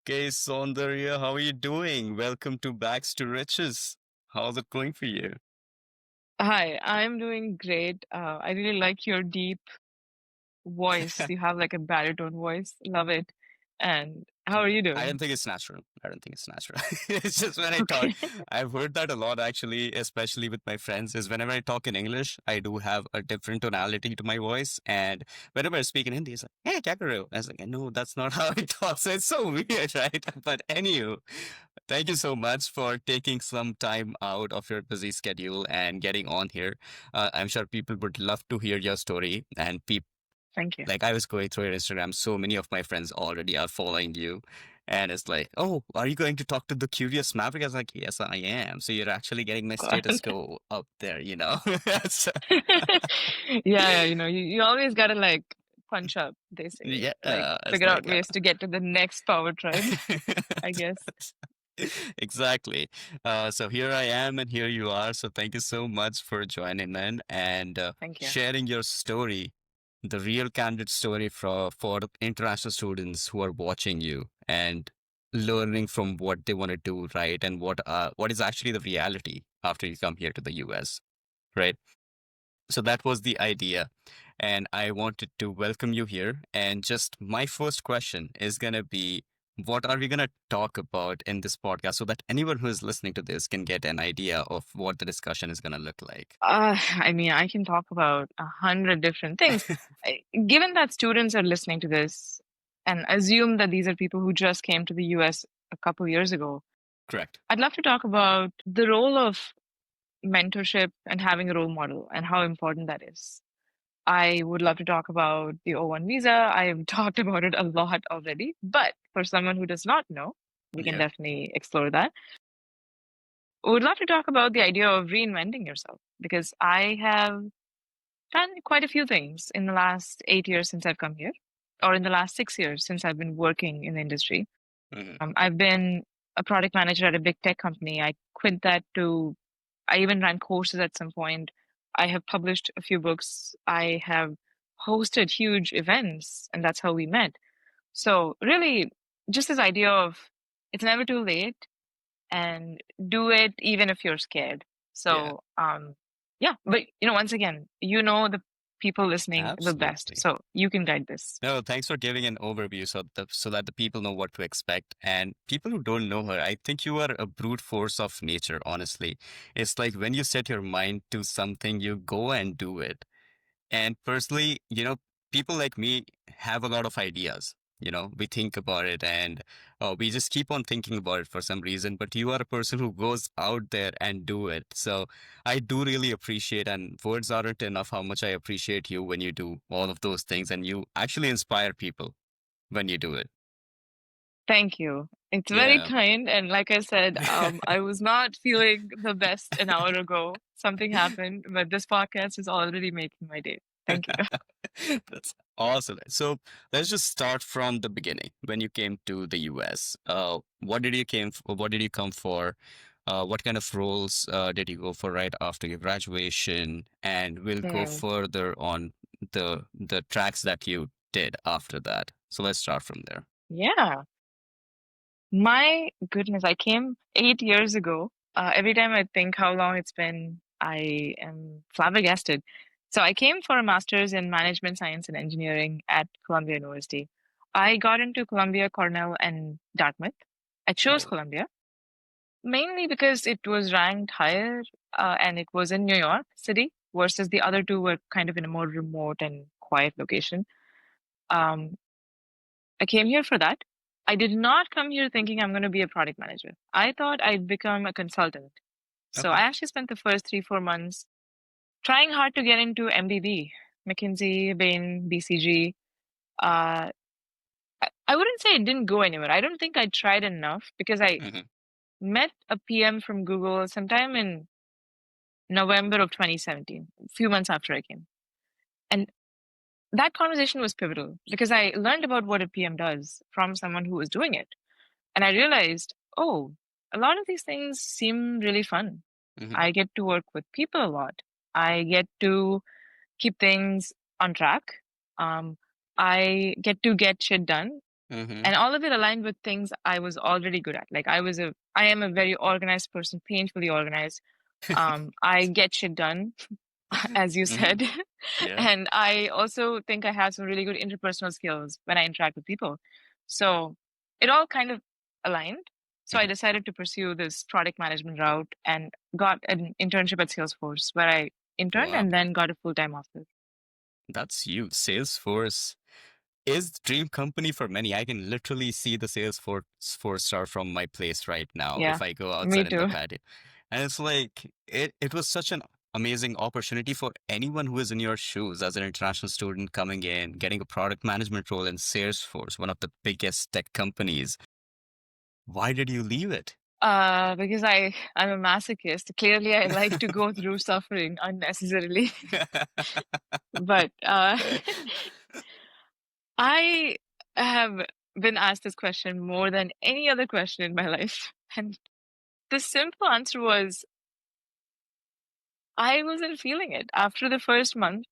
Okay, Soundarya, how are you doing? Welcome to Backs to Riches. How's it going for you? Hi, I'm doing great. I really like your deep voice. You have like a baritone voice. Love it. And how are you I don't doing? think it's natural. I don't think it's natural. It's just when I talk, Okay. I've heard that a lot actually, especially with my friends, is whenever I talk in English, I do have a different tonality to my voice. And whenever I speak in Hindi, it's like, hey, kya kar rahe ho? I was like, no, that's not how I talk. So it's so weird, right? But anywho, thank you so much for taking some time out of your busy schedule and getting on here. I'm sure people would love to hear your story and people. Thank you. Like I was going through your Instagram, so many of my friends already are following you. And it's like, oh, are you going to talk to the curious Maverick? I was like, yes, I am. So you're actually getting my status go up there. So, Yeah, you always gotta like punch up, they say. yeah, Like it's figure out like, ways to get to the next power tribe, I guess. exactly. So here I am, and here you are. So thank you so much for joining in and Thank you. sharing your story, the real candid story for the international students who are watching you and learning from what they want to do, right? And what is actually the reality after you come here to the US, right? So that was the idea. And I wanted to welcome you here. And just my first question is going to be, what are we going to talk about in this podcast so that anyone who is listening to this can get an idea of what the discussion is going to look like? I mean, I can talk about 100 different things. Given that students are listening to this and assume that these are people who just came to the US a couple years ago, Correct. I'd love to talk about the role of mentorship and having a role model and how important that is. I would love to talk about the O1 visa. I've talked about it a lot already, but for someone who does not know, we can Yeah. definitely explore that. Would love to talk about the idea of reinventing yourself because I have done quite a few things in the last 8 years since I've come here, or in the last 6 years since I've been working in the industry. Hmm. I've been a product manager at a big tech company. I quit that to, I even ran courses at some point. I have published a few books. I have hosted huge events, and that's how we met. So, really, just this idea of it's never too late and do it even if you're scared. Yeah. So, yeah, but once again, the people listening the best, Absolutely. so you can guide this. No, thanks for giving an overview so that the people know what to expect. And people who don't know her, I think you are a brute force of nature, honestly. It's like when you set your mind to something, you go and do it. And personally, people like me have a lot of ideas. We think about it and we just keep on thinking about it for some reason. But you are a person who goes out there and do it. So I do really appreciate, and words aren't enough how much I appreciate you when you do all of those things and you actually inspire people when you do it. Thank you. It's very Yeah. kind. And like I said, I was not feeling the best an hour ago. Something happened, but this podcast is already making my day. Thank you. That's awesome. So let's just start from the beginning. When you came to the US, what did you come for? What kind of roles did you go for right after your graduation? And we'll go Hmm. further on the tracks that you did after that. So let's start from there. Yeah. My goodness, I came 8 years ago. Every time I think how long it's been, I am flabbergasted. So I came for a master's in management science and engineering at Columbia University. I got into Columbia, Cornell, and Dartmouth. I chose Oh, Columbia mainly because it was ranked higher, and it was in New York City versus the other two were kind of in a more remote and quiet location. Um, I came here for that. I did not come here thinking I'm going to be a product manager. I thought I'd become a consultant. So I okay. actually spent the first 3, 4 months trying hard to get into MBB, McKinsey, Bain, BCG. Uh, I wouldn't say it didn't go anywhere. I don't think I tried enough because I Hmm. met a PM from Google sometime in November of 2017, a few months after I came. And that conversation was pivotal because I learned about what a PM does from someone who was doing it. And I realized, oh, a lot of these things seem really fun. Hmm. I get to work with people a lot. I get to keep things on track. Um, I get to get shit done. Mm-hmm. And all of it aligned with things I was already good at. Like I am a very organized person, painfully organized. I get shit done, as you Mm-hmm. said. Yeah. And I also think I have some really good interpersonal skills when I interact with people. So it all kind of aligned. So I Mm-hmm. decided to pursue this product management route and got an internship at Salesforce where I interned Wow. and then got a full-time offer. That's huge. Salesforce is the dream company for many. I can literally see the Salesforce star from my place right now Yeah, if I go me outside in the too. patio. And it's like it was such an amazing opportunity for anyone who is in your shoes as an international student coming in, getting a product management role in Salesforce, one of the biggest tech companies. Why did you leave it? Because I'm a masochist. Clearly, I like to go through suffering unnecessarily. But I have been asked this question more than any other question in my life. And the simple answer was I wasn't feeling it after the first month.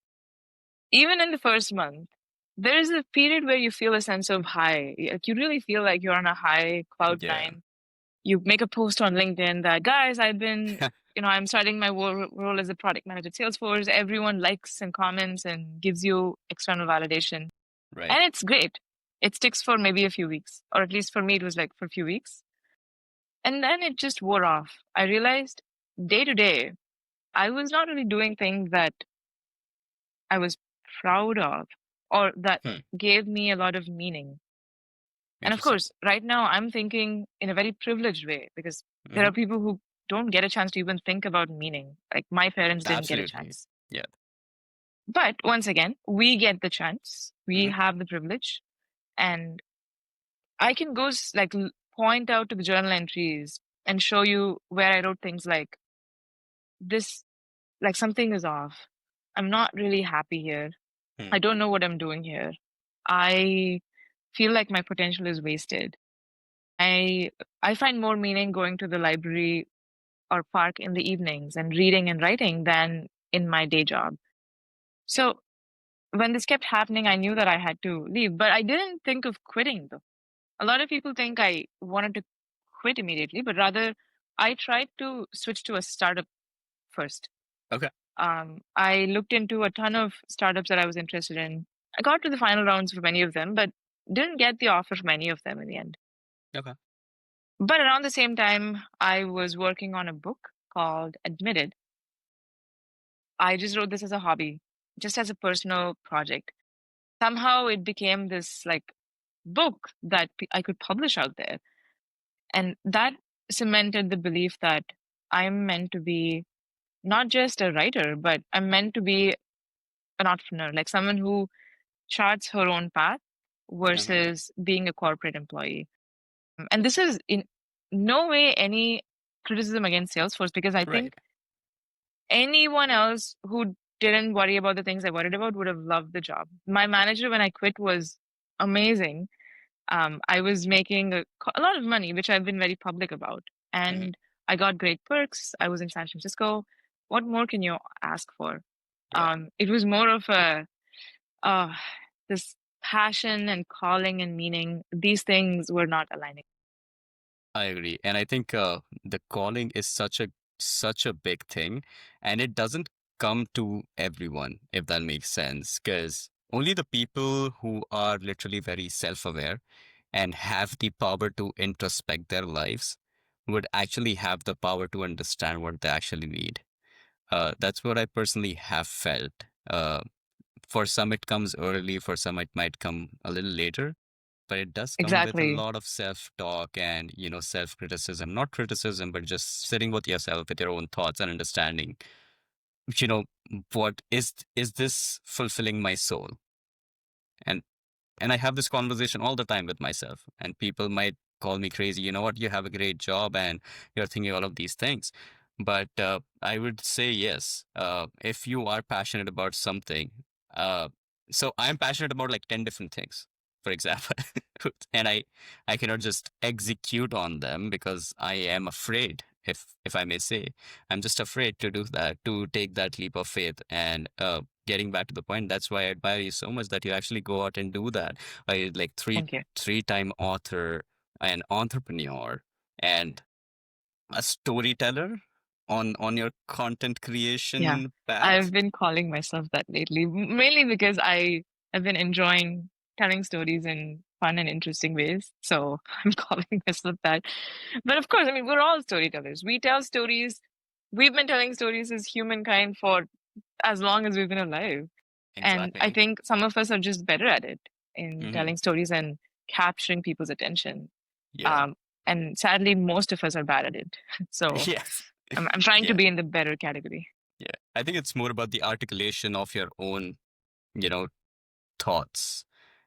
Even in the first month, there is a period where you feel a sense of high. Like you really feel like you're on a high cloud Yeah. nine. You make a post on LinkedIn that, guys, I'm starting my role as a product manager at Salesforce. Everyone likes and comments and gives you external validation. Right. And it's great. It sticks for maybe a few weeks, or at least for me, it was like for a few weeks. And then it just wore off. I realized day to day, I was not really doing things that I was proud of or that Hmm. gave me a lot of meaning. And of Interesting. course, right now I'm thinking in a very privileged way because there Hmm. are people who don't get a chance to even think about meaning. Like my parents didn't get a Absolutely. chance. Yeah. But once again, we get the chance. We Hmm. have the privilege. And I can point out to the journal entries and show you where I wrote things like this, like something is off. I'm not really happy here. Hmm. I don't know what I'm doing here. I feel like my potential is wasted. I I find more meaning going to the library or park in the evenings and reading and writing than in my day job. So when this kept happening, I knew that I had to leave, but I didn't think of quitting though. A lot of people think I wanted to quit immediately, but rather I tried to switch to a startup first. Okay. I looked into a ton of startups that I was interested in. I got to the final rounds for many of them, but didn't get the offer for many of them in the end. Okay. But around the same time, I was working on a book called Admitted. I just wrote this as a hobby, just as a personal project. Somehow it became this like book that I could publish out there. And that cemented the belief that I'm meant to be not just a writer, but I'm meant to be an entrepreneur, like someone who charts her own path Hmm. versus being a corporate employee. And this is in no way any criticism against Salesforce because I Right. think anyone else who didn't worry about the things I worried about would have loved the job. My manager, when I quit, was amazing. I was making a lot of money, which I've been very public about. Hmm. And I got great perks. I was in San Francisco. What more can you ask for? Yeah. It was more of uh, this passion and calling and meaning. These things were not aligning. I agree. And I think the calling is such a big thing, and it doesn't come to everyone, if that makes sense, because only the people who are literally very self-aware and have the power to introspect their lives would actually have the power to understand what they actually need. That's what I personally have felt. For some, it comes early, for some, it might come a little later, but it does come with a Exactly. lot of self-talk and self-criticism, not criticism, but just sitting with yourself with your own thoughts and understanding you know what is this fulfilling my soul. And and I have this conversation all the time with myself, and people might call me crazy. You know what? You have a great job and you're thinking all of these things. But I would say yes. If you are passionate about something, uh, so I'm passionate about like 10 different things, for example, and I cannot just execute on them because I am afraid. If I may say, I'm just afraid to do that, to take that leap of faith and getting back to the point, that's why I admire you so much that you actually go out and do that. Like Thank you. three-time author, an entrepreneur, and a storyteller on your content Yeah, creation I've path. been calling myself that lately, mainly because I have been enjoying telling stories in fun and interesting ways. So I'm calling myself that. But of course, I mean, we're all storytellers. We tell stories. We've been telling stories as humankind for as long as we've been alive. And I Exactly. think some of us are just better at it in Hmm. telling stories and capturing people's attention. Yeah. Um, and sadly, most of us are bad at it. So Yeah. I'm trying to Yeah. be in the better category. Yeah. I think it's more about the articulation of your own, you know, thoughts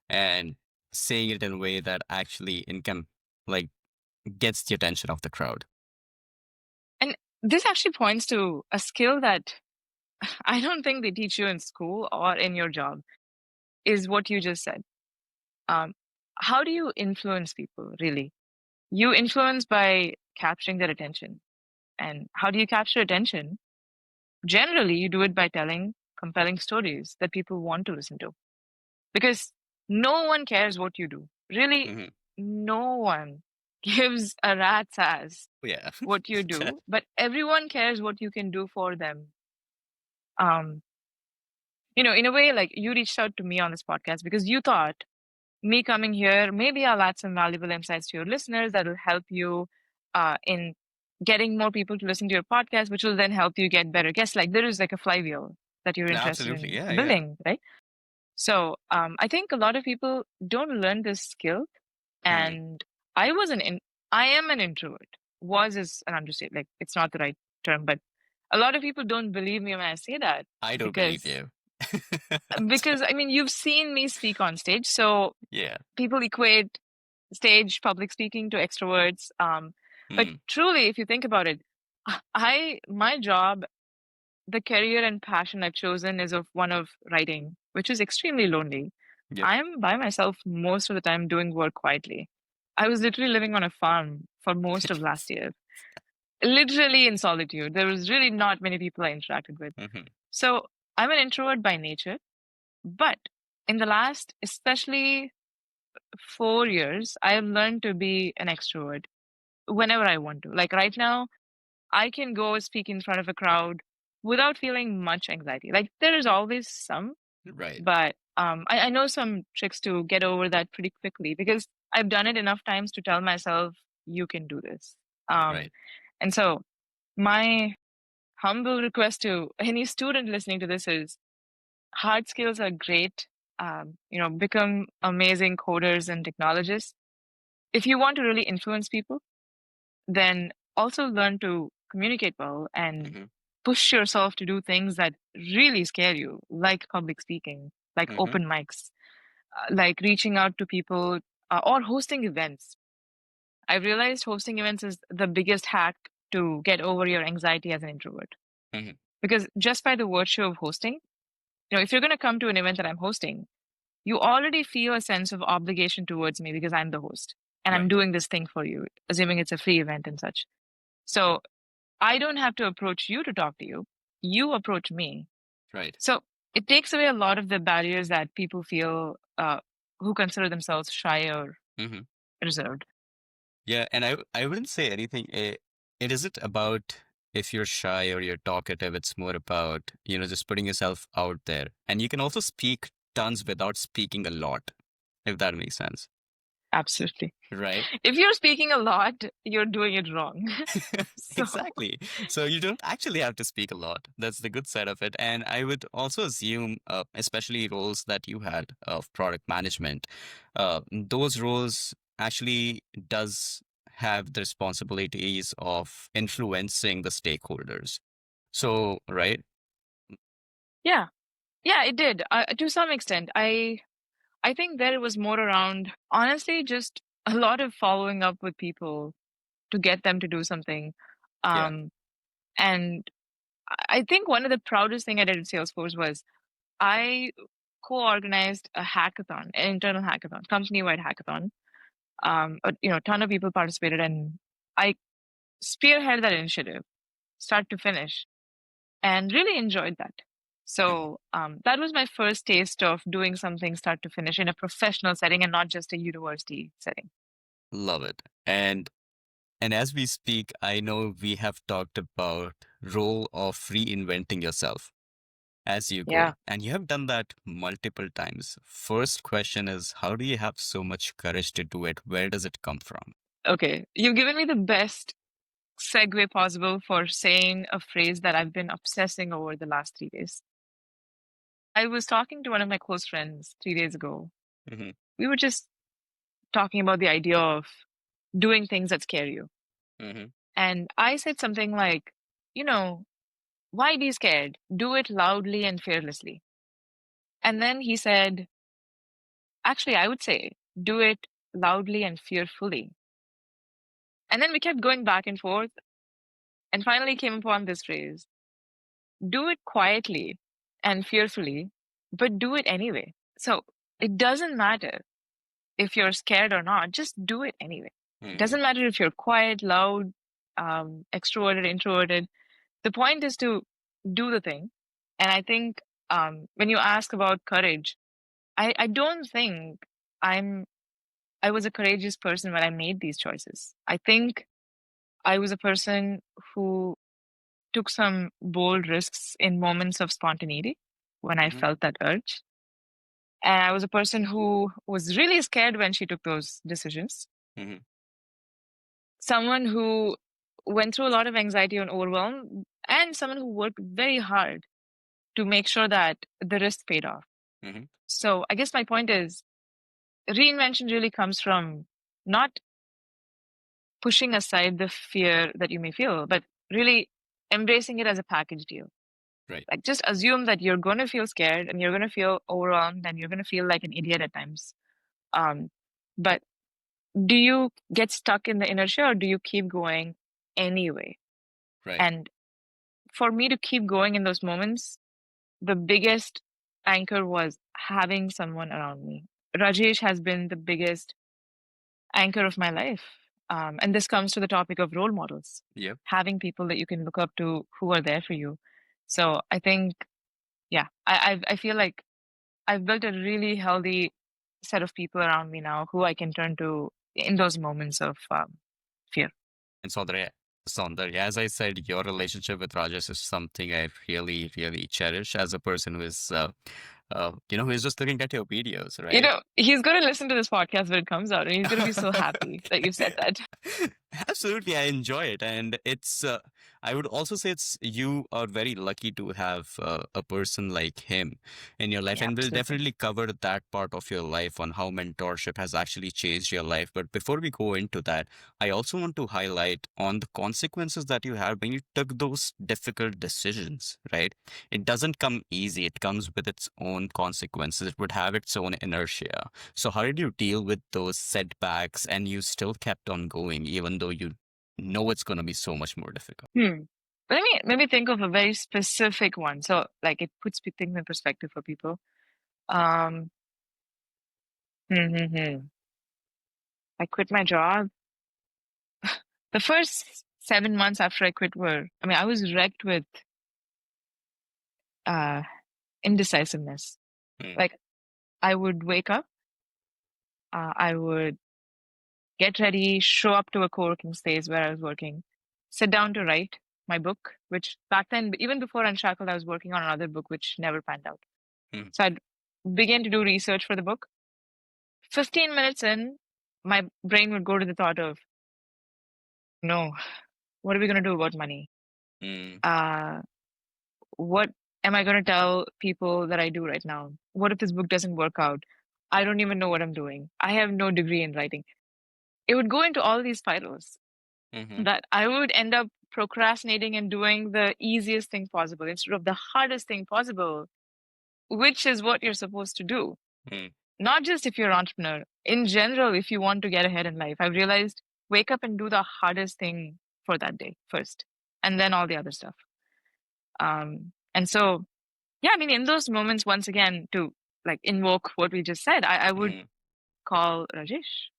and saying it in a way that actually like gets the attention of the crowd. And this actually points to a skill that I don't think they teach you in school or in your job, is what you just said. Um, how do you influence people, really? You influence by capturing their attention. And how do you capture attention? Generally, you do it by telling compelling stories that people want to listen to. Because no one cares what you do. Really, Hmm. no one gives a rat's ass Yeah. what you do, but everyone cares what you can do for them. Um, in a way, like you reached out to me on this podcast because you thought me coming here, maybe I'll add some valuable insights to your listeners that will help you in getting more people to listen to your podcast, which will then help you get better guests. Like there is like a flywheel that you're interested Absolutely. in Yeah. Yeah. building, right? So I think a lot of people don't learn this skill. Hmm. And I was I am an introvert. Was is an understatement. Like it's not the right term, but a lot of people don't believe me when I say that I don't believe because you. I mean you've seen me speak on stage, so Yeah. people equate stage public speaking to extroverts. But Mm. truly, if you think about it, my job, the career and passion I've chosen is of one of writing, which is extremely lonely. Yep. I am by myself most of the time doing work quietly. I was literally living on a farm for most of last year, literally in solitude. There was really not many people I interacted with. Hmm. So I'm an introvert by nature, but in the last, especially 4 years, I have learned to be an extrovert whenever I want to. Like right now, I can go speak in front of a crowd without feeling much anxiety. Like there is always some, Right. but I know some tricks to get over that pretty quickly because I've done it enough times to tell myself, you can do this. Um, Right. and so my humble request to any student listening to this is hard skills are great. Become amazing coders and technologists. If you want to really influence people, then also learn to communicate well and Hmm. push yourself to do things that really scare you, like public speaking, like Hmm. open mics, like reaching out to people or hosting events. I realized hosting events is the biggest hack to get over your anxiety as an introvert. Hmm. Because just by the virtue of hosting, if you're going to come to an event that I'm hosting, you already feel a sense of obligation towards me because I'm the host and I'm Right. doing this thing for you, assuming it's a free event and such. So I don't have to approach you to talk to you. You approach me. Right. So it takes away a lot of the barriers that people feel who consider themselves shy or Hmm. reserved. Yeah, and I wouldn't say anything. It isn't about if you're shy or you're talkative. It's more about, just putting yourself out there. And you can also speak tons without speaking a lot, if that makes sense. Absolutely. Right? If you're speaking a lot, you're doing it wrong. So, Exactly. So you don't actually have to speak a lot. That's the good side of it. And I would also assume, especially roles that you had of product management, those roles actually does have the responsibilities of influencing the stakeholders. So, right? yeah. Yeah, it did. To some extent. I think there it was more around honestly just a lot of following up with people to get them to do something. Yeah. Um, and I think one of the proudest thing I did at Salesforce was I co-organized a hackathon, an internal hackathon, company-wide hackathon. A ton of people participated, and I spearheaded that initiative, start to finish, and really enjoyed that. So that was my first taste of doing something start to finish in a professional setting and not just a university setting. Love it. And as we speak, I know we have talked about role of reinventing yourself as you go, Yeah. and you have done that multiple times. First question is, how do you have so much courage to do it? Where does it come from? Okay. You've given me the best segue possible for saying a phrase that I've been obsessing over the last 3 days. I was talking to one of my close friends 3 days ago. Hmm. We were just talking about the idea of doing things that scare you. Hmm. And I said something like, you know, why be scared? Do it loudly and fearlessly. And then he said, actually, I would say, do it loudly and fearfully. And then we kept going back and forth and finally came upon this phrase, do it quietly and fearfully, but do it anyway. So it doesn't matter if you're scared or not, just do it anyway. It Hmm. doesn't matter if you're quiet, loud, extroverted, introverted. The point is to do the thing. And I think when you ask about courage, I don't think I'm I was a courageous person when I made these choices. I think I was a person who took some bold risks in moments of spontaneity when I Hmm. felt that urge. And I was a person who was really scared when she took those decisions. Hmm. Someone who went through a lot of anxiety and overwhelm, and someone who worked very hard to make sure that the risk paid off. Hmm. So I guess my point is reinvention really comes from not pushing aside the fear that you may feel, but really embracing it as a package deal. Right. Like just assume that you're going to feel scared and you're going to feel overwhelmed and you're going to feel like an idiot at times. Um, but do you get stuck in the inertia or do you keep going anyway? Right. And for me to keep going in those moments, the biggest anchor was having someone around me. Rajesh has been the biggest anchor of my life. And this comes to the topic of role models, Yep. having people that you can look up to who are there for you. So I think, yeah, I feel like I've built a really healthy set of people around me now who I can turn to in those moments of fear. And Soundarya, as I said, your relationship with Rajesh is something I really, really cherish as a person who is, who is just looking at your videos, You right? know, he's going to listen to this podcast when it comes out, and he's going to be so happy that you've said that. Absolutely, I enjoy it, and it's. I would also say it's you are very lucky to have a person like him in your life, Yeah, and we'll absolutely. definitely cover that part of your life on how mentorship has actually changed your life. But before we go into that, I also want to highlight on the consequences that you had when you took those difficult decisions. Right, it doesn't come easy. It comes with its own consequences. It would have its own inertia. So how did you deal with those setbacks and you still kept on going even though you know it's going to be so much more difficult? Hmm. Let me maybe think of a very specific one. So, like, it puts things in perspective for people. Um, hmm. I quit my job. The first 7 months after I quit I mean, I was wrecked with uh, indecisiveness. Mm, Like, I would wake up, I would get ready, show up to a co-working space where I was working, sit down to write my book, which back then, even before Unshackled, I was working on another book which never panned out. mm, So I'd begin to do research for the book. 15 minutes in, my brain would go to the thought of, no, what are we going to do about money? mm, Uh, what am I going to tell people that I do right now? What if this book doesn't work out? I don't even know what I'm doing. I have no degree in writing. It would go into all these spirals mhm, that I would end up procrastinating and doing the easiest thing possible instead of the hardest thing possible, which is what you're supposed to do. mm, Not just if you're an entrepreneur, in general, if you want to get ahead in life, I've realized wake up and do the hardest thing for that day first, and then all the other stuff. And so, yeah, I mean, in those moments, once again, to like invoke what we just said, I would mm, call Rajesh,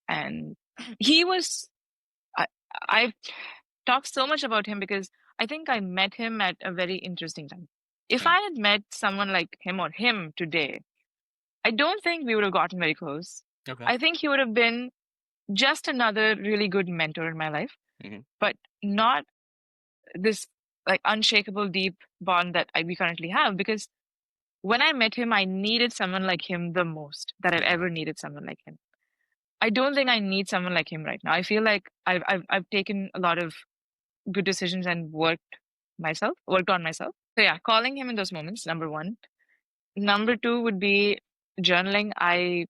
and he was. I, I've talked so much about him because I think I met him at a very interesting time. If Mm. I had met someone like him or him today, I don't think we would have gotten very close. Okay. I think he would have been just another really good mentor in my life, Hmm. but not this like unshakable deep bond that we currently have. Because when I met him, I needed someone like him the most that I've Yeah. ever needed someone like him. I don't think I need someone like him right now. I feel like I've taken a lot of good decisions and worked on myself. So yeah, calling him in those moments, number one. Number two would be journaling. I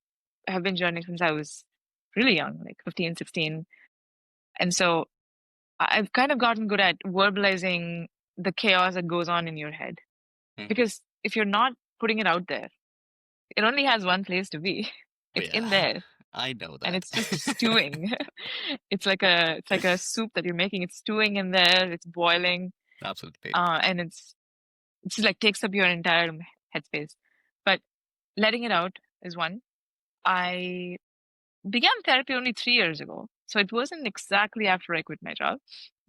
have been journaling since I was really young, like 15, 16. And so I've kind of gotten good at verbalizing the chaos that goes on in your head. Hmm. Because if you're not putting it out there, it only has one place to be. Oh, It's yeah. in there I know and that. it's just stewing. It's like a soup that you're making. It's stewing in there, it's boiling, Absolutely. and it's just like takes up your entire headspace. But letting it out is one. I began therapy only 3 years ago, so it wasn't exactly after I quit my job,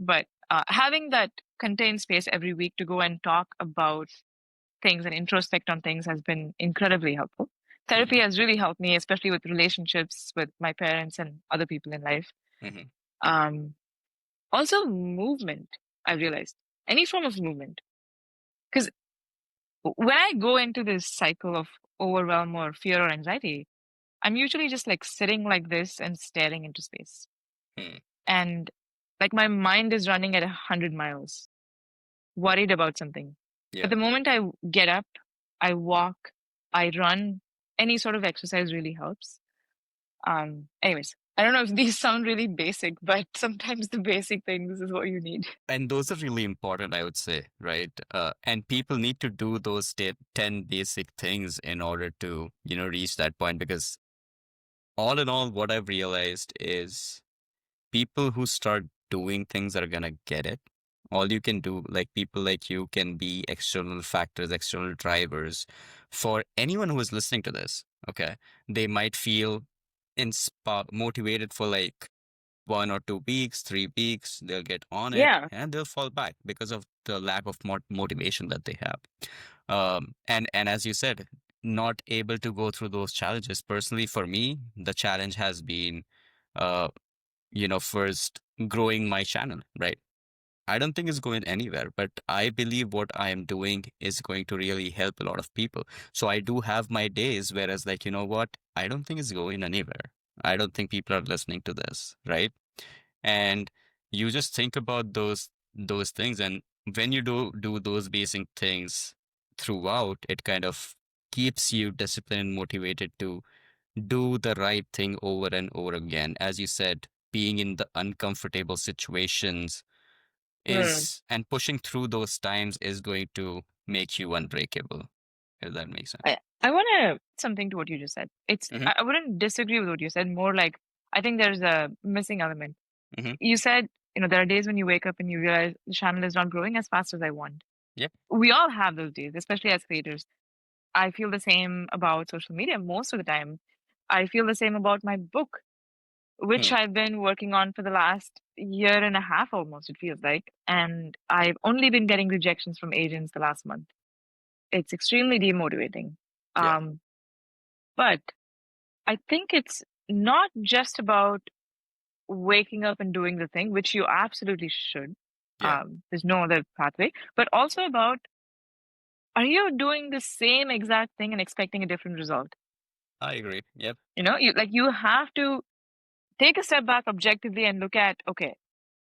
but having that contained space every week to go and talk about things and introspect on things has been incredibly helpful. Therapy Hmm. has really helped me, especially with relationships with my parents and other people in life. Hmm. Um, Also, movement, I realized any form of movement. Because when I go into this cycle of overwhelm or fear or anxiety, I'm usually just like sitting like this and staring into space. Hmm. And like my mind is running at 100 miles, worried about something. But Yeah. the moment I get up, I walk, I run, any sort of exercise really helps. Anyways, I don't know if these sound really basic, but sometimes the basic things is what you need. And those are really important, I would say, right? And people need to do those 10 basic things in order to, reach that point. Because all in all, what I've realized is people who start doing things are going to get it. All you can do, like people like you, can be external factors, external drivers for anyone who is listening to this. Okay. They might feel motivated for like 1 or 2 weeks, 3 weeks, they'll get on it Yeah. and they'll fall back because of the lack of motivation that they have. And as you said, not able to go through those challenges. Personally, for me, the challenge has been, uh, first growing my channel, right? I don't think it's going anywhere, but I believe what I am doing is going to really help a lot of people. So I do have my days, whereas, like, you know what? I don't think it's going anywhere. I don't think people are listening to this, right? And you just think about those things, and when you do those basic things throughout, it kind of keeps you disciplined and motivated to do the right thing over and over again. As you said, being in the uncomfortable situations Hmm. is and pushing through those times is going to make you unbreakable, if that makes sense. I want to something to what you just said. Hmm. I wouldn't disagree with what you said. More like I think there's a missing element. Hmm. You said, there are days when you wake up and you realize the channel is not growing as fast as I want. Yep. We all have those days, especially as creators. I feel the same about social media most of the time. I feel the same about my book, which Hmm. I've been working on for the last year and a half almost, it feels like. And I've only been getting rejections from agents the last month. It's extremely demotivating. Yeah. Um, but I think it's not just about waking up and doing the thing, which you absolutely should. Yeah. There's no other pathway, but also about are you doing the same exact thing and expecting a different result? I agree. Yep. You have to take a step back objectively and look at, okay,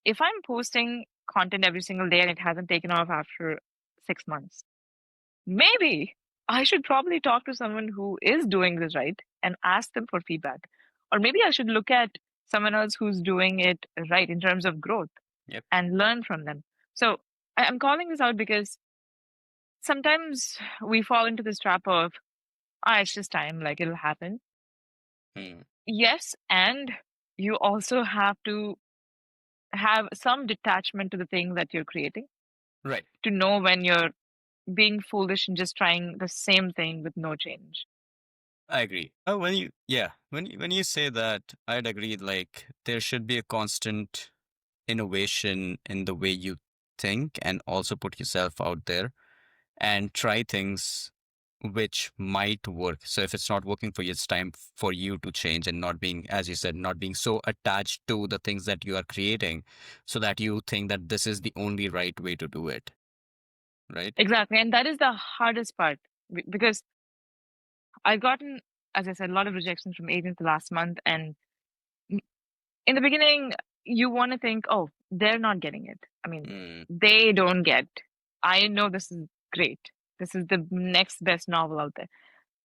if I'm posting content every single day and it hasn't taken off after 6 months, maybe I should probably talk to someone who is doing this right and ask them for feedback. Or maybe I should look at someone else who's doing it right in terms of growth Yep. and learn from them. So I'm calling this out because sometimes we fall into this trap of, it's just time, like it'll happen. Hmm. Yes, and you also have to have some detachment to the thing that you're creating Right. to know when you're being foolish and just trying the same thing with no change. I agree. When you say that, I'd agree. Like there should be a constant innovation in the way you think and also put yourself out there. and try things which might work. So if it's not working for you, it's time for you to change and not being, as you said, not being so attached to the things that you are creating so that you think that this is the only right way to do it. Right? Exactly. And that is the hardest part because I've gotten, as I said, a lot of rejections from agents the last month. And in the beginning, you want to think, oh, they're not getting it. I mean, Mm, they don't get. I know this is great. This is the next best novel out there.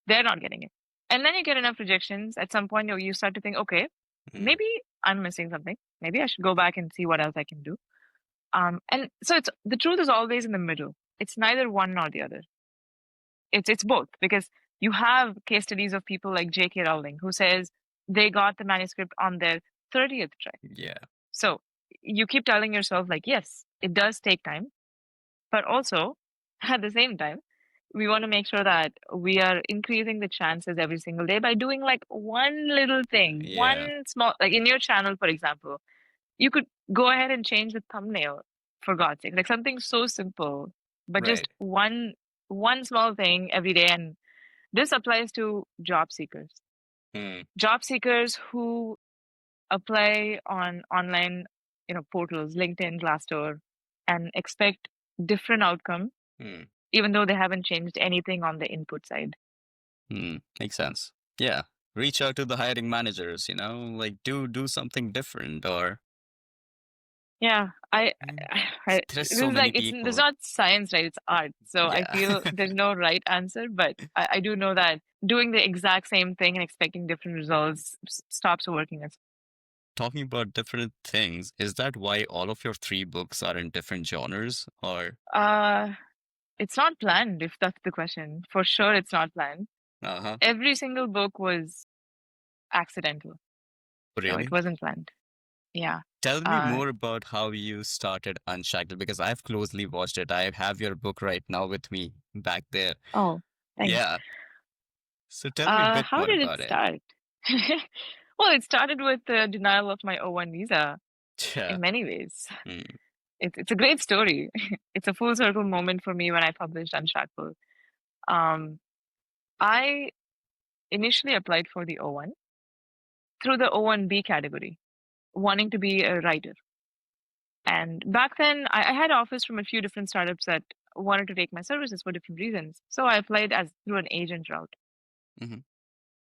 They're not getting it. And then you get enough rejections. At some point, you start to think, okay, mm, maybe I'm missing something. Maybe I should go back and see what else I can do. And so it's the truth is always in the middle. It's neither one nor the other. It's both because you have case studies of people like J.K. Rowling who says they got the manuscript on their 30th try. yeah. So you keep telling yourself like, yes, it does take time, but also at the same time, we want to make sure that we are increasing the chances every single day by doing like one little thing, Yeah. one small, like in your channel, for example, you could go ahead and change the thumbnail for God's sake, like something so simple, but just Right. one small thing every day. And this applies to Mm, job seekers who apply on online, portals, LinkedIn, Glassdoor, and expect different outcome, mm, even though they haven't changed anything on the input side. makes sense. Yeah. Reach out to the hiring managers, like do something different or Yeah, Mm. this There's so is many like there's people. not science, right? It's art. So I Yeah. feel there's no right answer, but I do know that doing the exact same thing and expecting different results stops working. Talking about different things, is that why all of your three books are in different genres or Uh, it's not planned, if that's the question. For sure, it's not planned. uh-huh. Every single book was accidental. No, it Really? wasn't planned. Yeah. Tell me Uh, more about how you started Unshackled because I've closely watched it. I have your book right now with me back there. oh, thanks. Yeah. So tell me a bit How more did it about it. start? Well, it started with the denial of my O1 visa Yeah. in many ways. Mm, It's a great story. It's a full circle moment for me when I published Unshackled. Um, I initially applied for the O1 through the O1B category, wanting to be a writer. And back then, I had offers from a few different startups that wanted to take my services for different reasons. So I applied as through an agent route. mm-hmm,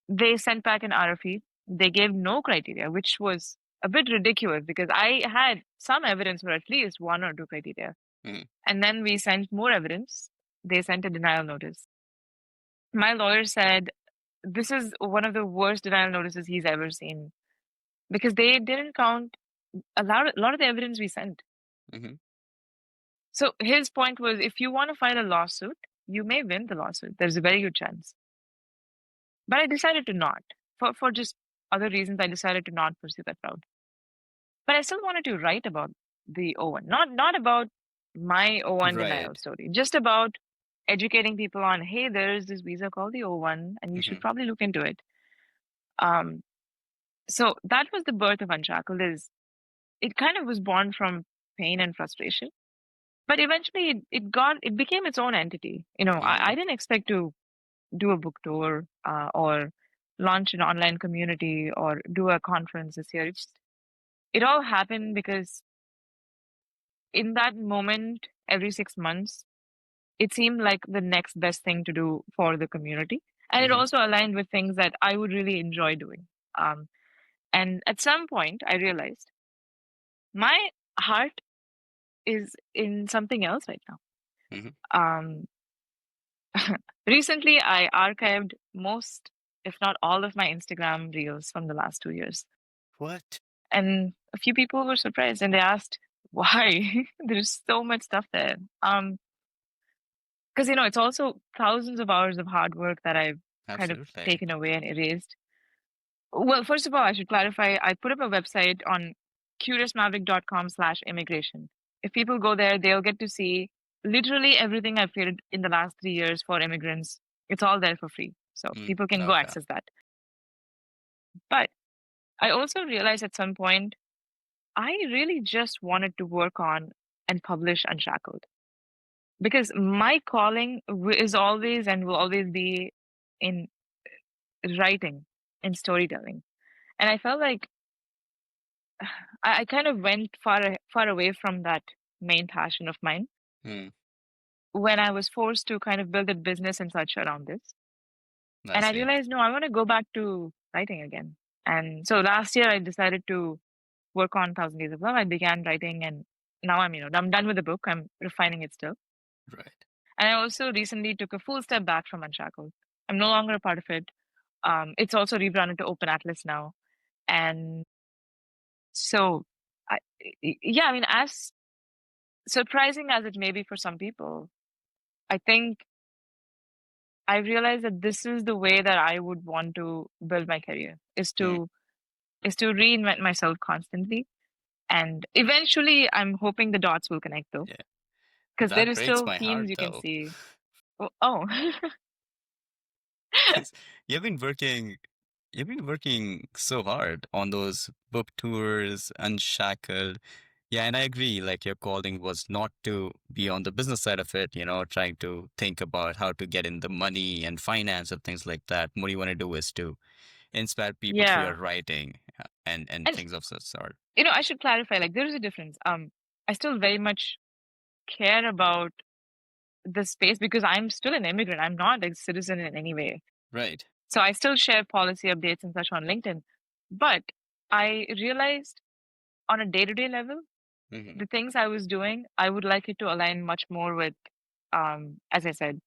They sent back an RFE. They gave no criteria, which was a bit ridiculous because I had some evidence for at least one or two criteria. mm, And then we sent more evidence. They sent a denial notice. My lawyer said this is one of the worst denial notices he's ever seen because they didn't count a lot of the evidence we sent. mm-hmm, So his point was if you want to file a lawsuit, you may win the lawsuit. There's a very good chance. But I decided to not. For just other reasons, I decided to not pursue that route. But I still wanted to write about the O1, not about my O1 denial right. story, just about educating people on, hey, there's this visa called the O1, and you should Mm-hmm, probably look into it. Um, so that was the birth of Unshackled. Is it kind of was born from pain and frustration, but eventually it became its own entity. I mm-hmm, didn't expect to do a book tour or launch an online community or do a conference this year. It all happened because in that moment, every 6 months, it seemed like the next best thing to do for the community. And it mm-hmm, also aligned with things that I would really enjoy doing. Um, and at some point, I realized my heart is in something else right now. mm-hmm. Um, Recently, I archived most, if not all, of my Instagram reels from the last 2 years. What? And a few people were surprised and they asked why. There's so much stuff there. Because it's also thousands of hours of hard work that I've kind of Absolutely. taken away and erased. Well, first of all, I should clarify, I put up a website on curiousmaverick.com/immigration. If people go there, they'll get to see literally everything I've created in the last 3 years for immigrants. It's all there for free. So Mm, people can go okay. access that. But I also realized at some point, I really just wanted to work on and publish Unshackled. because my calling is always and will always be in writing and storytelling. And I felt like I kind of went far away from that main passion of mine Hmm. when I was forced to kind of build a business and such around this. I And I see. realized, no, I want to go back to writing again. And so last year I decided to work on Thousand Days of Love. I began writing, and now I'm done with the book. I'm refining it still. Right. And I also recently took a full step back from Unshackled. I'm no longer a part of it. It's also rebranded to Open Atlas now. And so, yeah, I mean, as surprising as it may be for some people, I think I realized that this is the way that I would want to build my career Hmm. is to reinvent myself constantly. And eventually, I'm hoping the dots will connect though, Yeah. because there That is breaks still my themes heart you can though. see. Oh, Because you've been working you've been working so hard on those book tours, Unshackled. Yeah, and I agree, like your calling was not to be on the business side of it, trying to think about how to get in the money and finance and things like that. What you want to do is to inspire people through your yeah. writing and And things of such sort. I should clarify, like there is a difference. I still very much care about the space because I'm still an immigrant. I'm not a citizen in any way. Right. So I still share policy updates and such on LinkedIn. But I realized on a day-to-day level, Hmm. the things I was doing, I would like it to align much more with, as I said,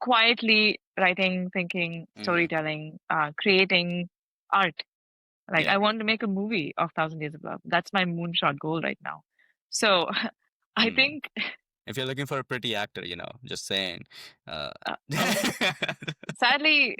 quietly writing, thinking, Hmm. storytelling, creating art. Like Yeah. I want to make a movie of Thousand Days of Love. That's my moonshot goal right now. So I Hmm. think, If you're looking for a pretty actor, just saying. Uh, oh, sadly,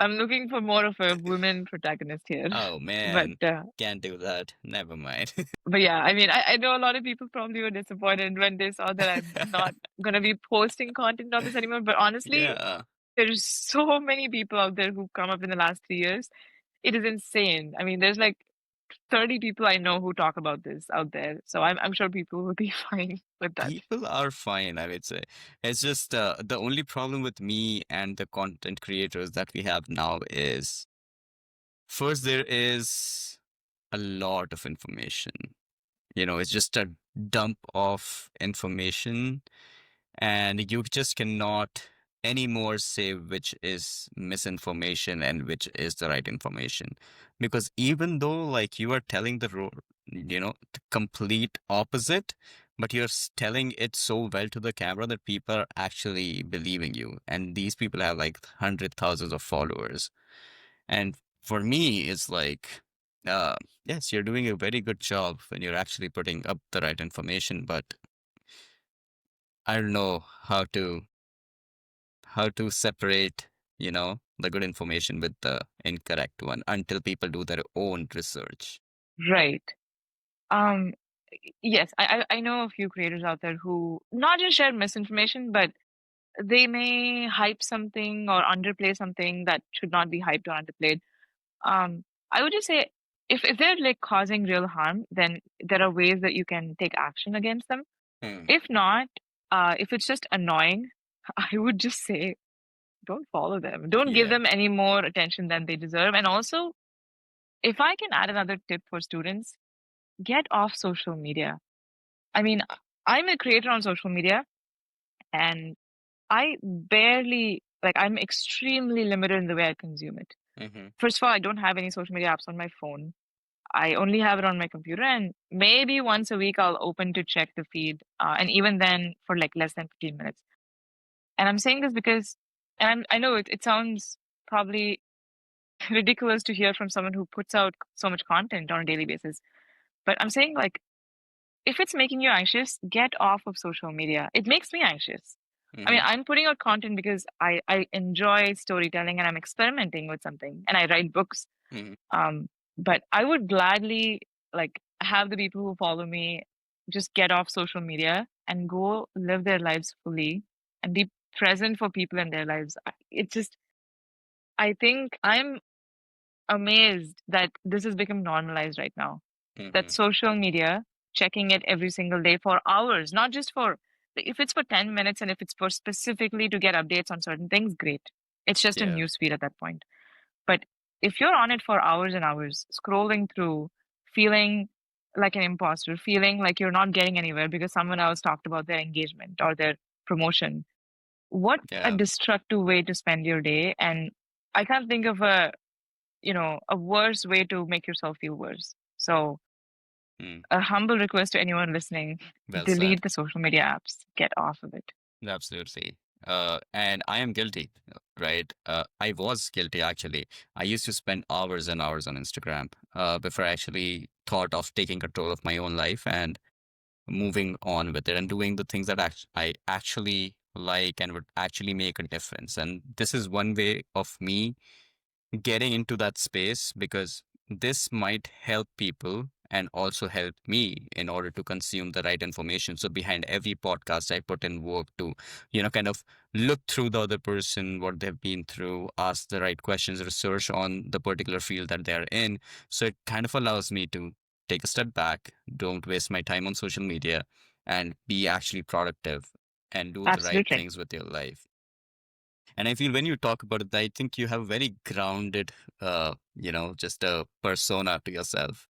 I'm looking for more of a woman protagonist here. oh But man, can't do that. Never mind. but yeah, I mean, I know a lot of people probably were disappointed when they saw that I'm not gonna be posting content on this anymore. But honestly, Yeah. there's so many people out there who've come up in the last 3 years. It is insane. I mean, there's like 30 people I know who talk about this out there. So I'm sure people will be fine with that. People are fine, I would say. It's just the only problem with me and the content creators that we have now is first, there is a lot of information. It's just a dump of information, and you just cannot anymore say which is misinformation and which is the right information. Because even though, like, you are telling the complete opposite, but you're telling it so well to the camera that people are actually believing you. And these people have like hundred thousands of followers. And for me, it's like, uh, yes, you're doing a very good job when you're actually putting up the right information, but I don't know how to separate, the good information with the incorrect one until people do their own research. Right. Um, yes, I know a few creators out there who not just share misinformation, but they may hype something or underplay something that should not be hyped or underplayed. I would just say if they're like causing real harm, then there are ways that you can take action against them. Hmm. If not, if it's just annoying, I would just say don't follow them. Don't give Yeah. them any more attention than they deserve. And also, if I can add another tip for students, get off social media. I mean, I'm a creator on social media and I barely, like, I'm extremely limited in the way I consume it. Hmm. First of all, I don't have any social media apps on my phone. I only have it on my computer, and maybe once a week I'll open to check the feed, and even then for like less than 15 minutes. And I'm saying this because, and I know it sounds probably ridiculous to hear from someone who puts out so much content on a daily basis, but I'm saying like if it's making you anxious, get off of social media. It makes me anxious. I mean, Hmm. I'm putting out content because I enjoy storytelling and I'm experimenting with something and I write books. Hmm. Um, but I would gladly like have the people who follow me just get off social media and go live their lives fully and be present for people in their lives. It just, I think I'm amazed that this has become normalized right now. That Hmm. social media checking it every single day for hours, not just for, if it's for 10 minutes and if it's for specifically to get updates on certain things, great. It's just a Yeah. news feed at that point. But if you're on it for hours and hours, scrolling through, feeling like an imposter, feeling like you're not getting anywhere because someone else talked about their engagement or their promotion, what a Yeah. destructive way to spend your day. And I can't think of a worse way to make yourself feel worse. So Mm. a humble request to anyone listening, Well said. delete the social media apps, get off of it. Absolutely. And I am guilty, right? I was guilty actually. I used to spend hours and hours on Instagram before I actually thought of taking control of my own life and moving on with it and doing the things that I actually like and would actually make a difference. And this is one way of me getting into that space because this might help people and also help me in order to consume the right information. So behind every podcast, I put in work to, kind of look through the other person, what they've been through, ask the right questions, research on the particular field that they're in. So it kind of allows me to take a step back, don't waste my time on social media, and be actually productive and do the right Absolutely. things with your life. And I feel when you talk about it, I think you have a very grounded, just a persona to yourself.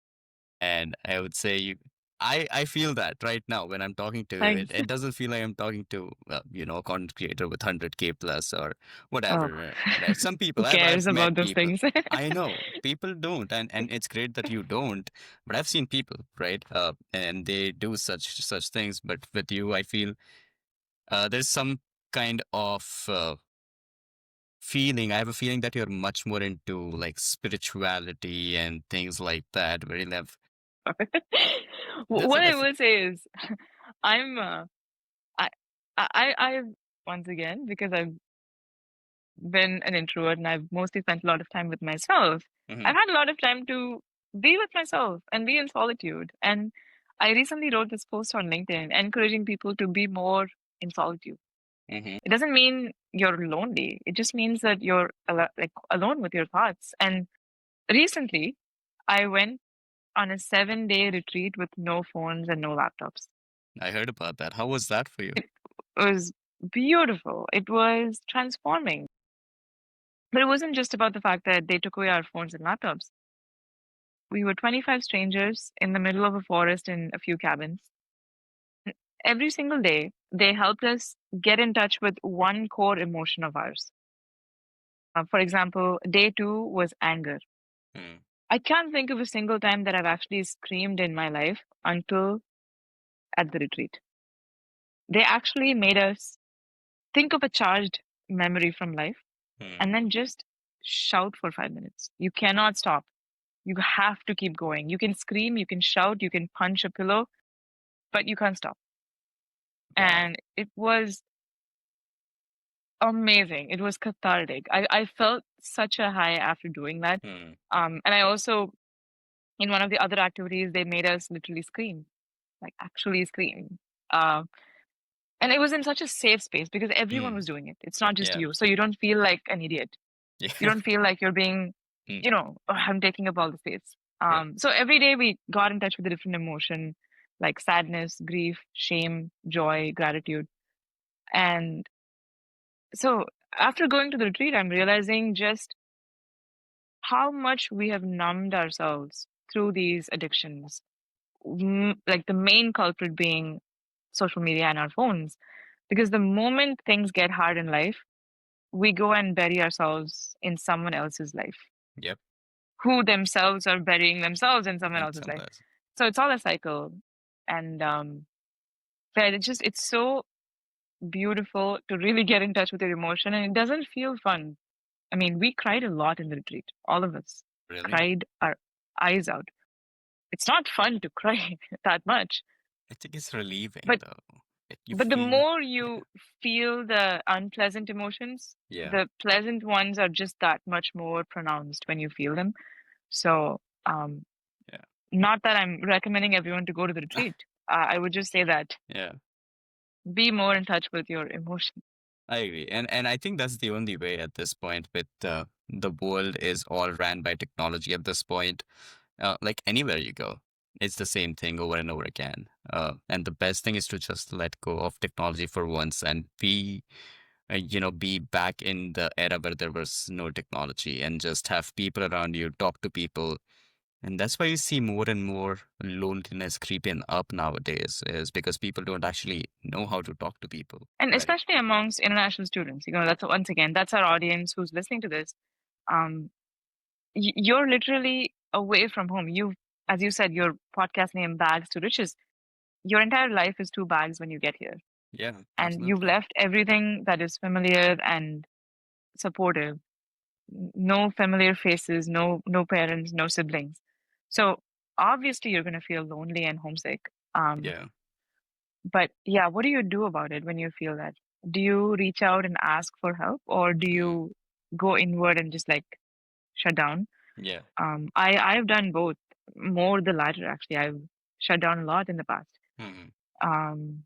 And I would say I feel that right now when I'm talking to you, it, Thanks. it doesn't feel like I'm talking to, a content creator with 100K plus or Oh, whatever, right? Some who people, cares I've met about those people. things? I know people don't, and it's great that you don't, but I've seen people, right? And they do such things. But with you, I feel there's some kind of feeling. I have a feeling that you're much more into like spirituality and things like that, very love. That's What I that's will say is, I'm I I've once again, because I've been an introvert and I've mostly spent a lot of time with myself, hmm I've had a lot of time to be with myself and be in solitude. And I recently wrote this post on LinkedIn encouraging people to be more in solitude. hmm It doesn't mean you're lonely. It just means that you're like alone with your thoughts. And recently, I went on a 7-day retreat with no phones and no laptops. I heard about that. How was that for you? It was beautiful. It was transforming. But it wasn't just about the fact that they took away our phones and laptops. We were 25 strangers in the middle of a forest in a few cabins. Every single day, they helped us get in touch with one core emotion of ours. For example, day two was anger. Mm, I can't think of a single time that I've actually screamed in my life until at the retreat. They actually made us think of a charged memory from life mm, and then just shout for 5 minutes. You cannot stop. You have to keep going. You can scream, you can shout, you can punch a pillow, but you can't stop. wow. And it was amazing. It was cathartic. I felt such a high after doing that. Mm, And I also, in one of the other activities, they made us literally scream, like actually scream. Um, and it was in such a safe space because everyone mm, was doing it. It's not just yeah. you. So you don't feel like an idiot. You Yeah. don't feel like you're being, Mm, "Oh, I'm taking up all the space." yeah. So every day we got in touch with a different emotion, like sadness, grief, shame, joy, gratitude. And so after going to the retreat, I'm realizing just how much we have numbed ourselves through these addictions. Like the main culprit being social media and our phones. Because the moment things get hard in life, we go and bury ourselves in someone else's life, Yep. who themselves are burying themselves in someone And else's life. sometimes. So it's all a cycle. And but it's so beautiful to really get in touch with your emotion, and it doesn't feel fun. I mean, we cried a lot in the retreat. All of us Really? cried our eyes out. It's not fun to cry that much, I think it's relieving but though. You the feel, more yeah. you feel the unpleasant emotions, Yeah. the pleasant ones are just that much more pronounced when you feel them. So, Yeah. not that I'm recommending everyone to go to the retreat. I would just say that Yeah. be more in touch with your emotions. I agree. And I think that's the only way at this point with the world is all ran by technology at this point. Like anywhere you go. It's the same thing over and over again. And the best thing is to just let go of technology for once and be back in the era where there was no technology and just have people around you, talk to people. And that's why you see more and more loneliness creeping up nowadays, is because people don't actually know how to talk to people, And right? especially amongst international students, that's once again, that's our audience who's listening to this. Um, you're literally away from home. As you said, your podcast name, Bags to Riches. Your entire life is two bags when you get here. Yeah, And you've absolutely. left everything that is familiar and supportive. No familiar faces, no parents, no siblings. So obviously you're going to feel lonely and homesick. Um, Yeah. but yeah, what do you do about it when you feel that? Do you reach out and ask for help, or do Mm, you go inward and just like shut down? yeah. I've done both, more the latter actually. I've shut down a lot in the past. Mhm. Um,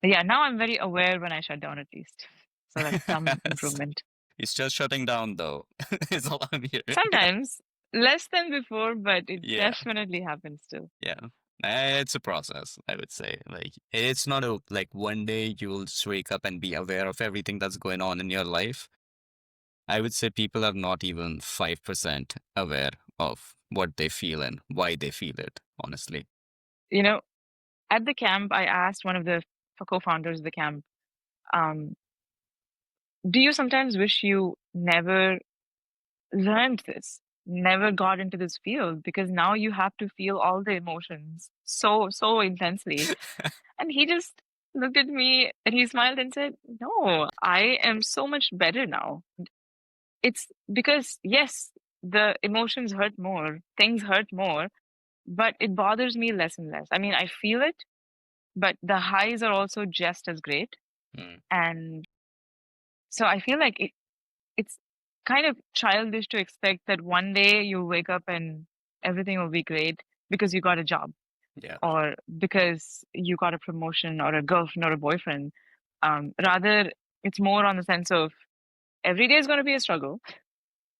but yeah, now I'm very aware when I shut down at least. So that's some S- improvement. It's just shutting down, though. Is all I'm hearing. Sometimes less than before, but it Yeah. definitely happens still. Yeah. It's a process, I would say. Like, it's not a, like, one day you'll just wake up and be aware of everything that's going on in your life. I would say people are not even 5% aware of what they feel and why they feel it, honestly. You know, at the camp, I asked one of the co-founders of the camp, um, do you sometimes wish you never learned this, never got into this field because now you have to feel all the emotions so intensely? And he just looked at me and he smiled and said, "No, I am so much better now." It's because, yes, the emotions hurt more, things hurt more, but it bothers me less and less. I mean, I feel it, but the highs are also just as great. Mm, And so I feel like it's kind of childish to expect that one day you'll wake up and everything will be great because you got a job yeah. or because you got a promotion or a girlfriend or a boyfriend. Rather, it's more on the sense of every day is going to be a struggle.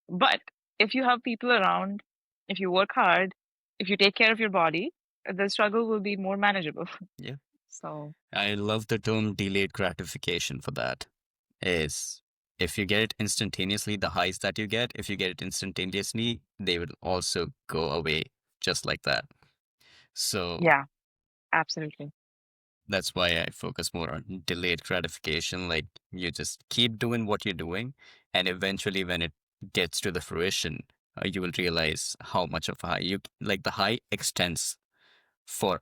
But if you have people around, if you work hard, if you take care of your body, the struggle will be more manageable. Yeah. So, I love the term delayed gratification for that. Is if you get it instantaneously, the highs that you get, if you get it instantaneously, they will also go away just like that. So yeah, absolutely. that's why I focus more on delayed gratification. Like you just keep doing what you're doing, and eventually, when it gets to the fruition, you will realize how much of a high you like. The high extends for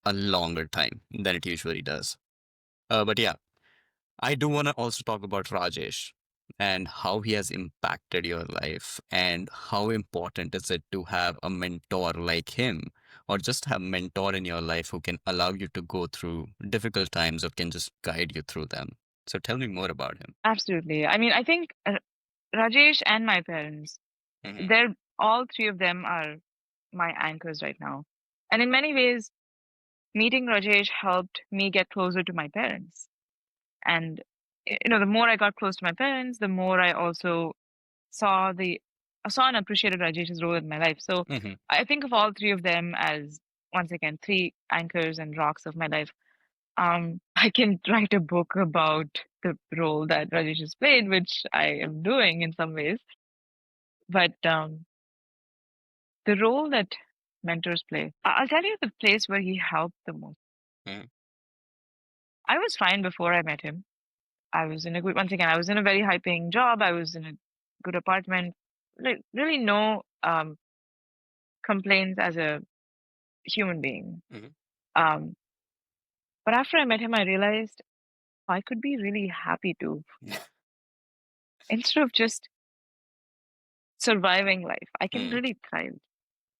a longer time than it usually does. But yeah, I do want to also talk about Rajesh and how he has impacted your life and how important is it to have a mentor like him or just have a mentor in your life who can allow you to go through difficult times or can just guide you through them. So tell me more about him. Absolutely. I mean, I think Rajesh and my parents, Hmm. they're all three of them are my anchors right now. And in many ways, meeting Rajesh helped me get closer to my parents. And the more I got close to my parents, the more I also saw the saw and appreciated Rajesh's role in my life. So Hmm. I think of all three of them as once again three anchors and rocks of my life. I can write a book about the role that Rajesh has played, which I am doing in some ways. But the role that mentors play, I'll tell you the place where he helped the most. Hmm. I was fine before I met him. I was in a good, once again, I was in a very high paying job. I was in a good apartment. Really no complaints as a human being. Hmm. Um, but after I met him, I realized I could be really happy too. Instead of just surviving life, I can Hmm. really thrive.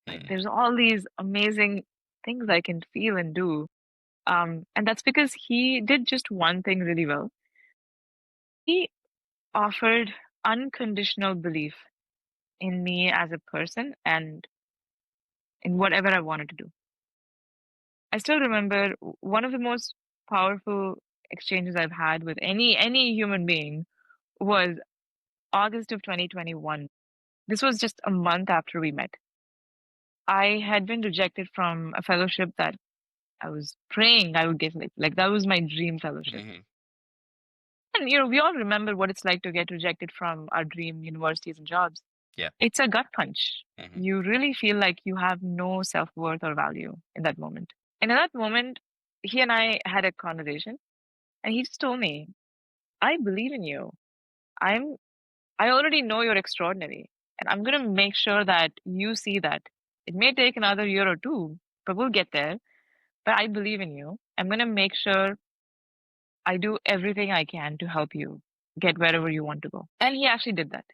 Like Hmm. there's all these amazing things I can feel and do. And that's because he did just one thing really well. He offered unconditional belief in me as a person and in whatever I wanted to do. I still remember one of the most powerful exchanges I've had with any human being was August of 2021. This was just a month after we met. I had been rejected from a fellowship that I was praying I would get, like that was my dream fellowship. Hmm. And we all remember what it's like to get rejected from our dream universities and jobs. Yeah. It's a gut punch. Hmm. You really feel like you have no self-worth or value in that moment. And in that moment, he and I had a conversation, and he just told me, I believe in you. I'm I already know you're extraordinary, and I'm gonna make sure that you see that. It may take another year or two, but we'll get there. But I believe in you. I'm gonna make sure I do everything I can to help you get wherever you want to go. And he actually did that.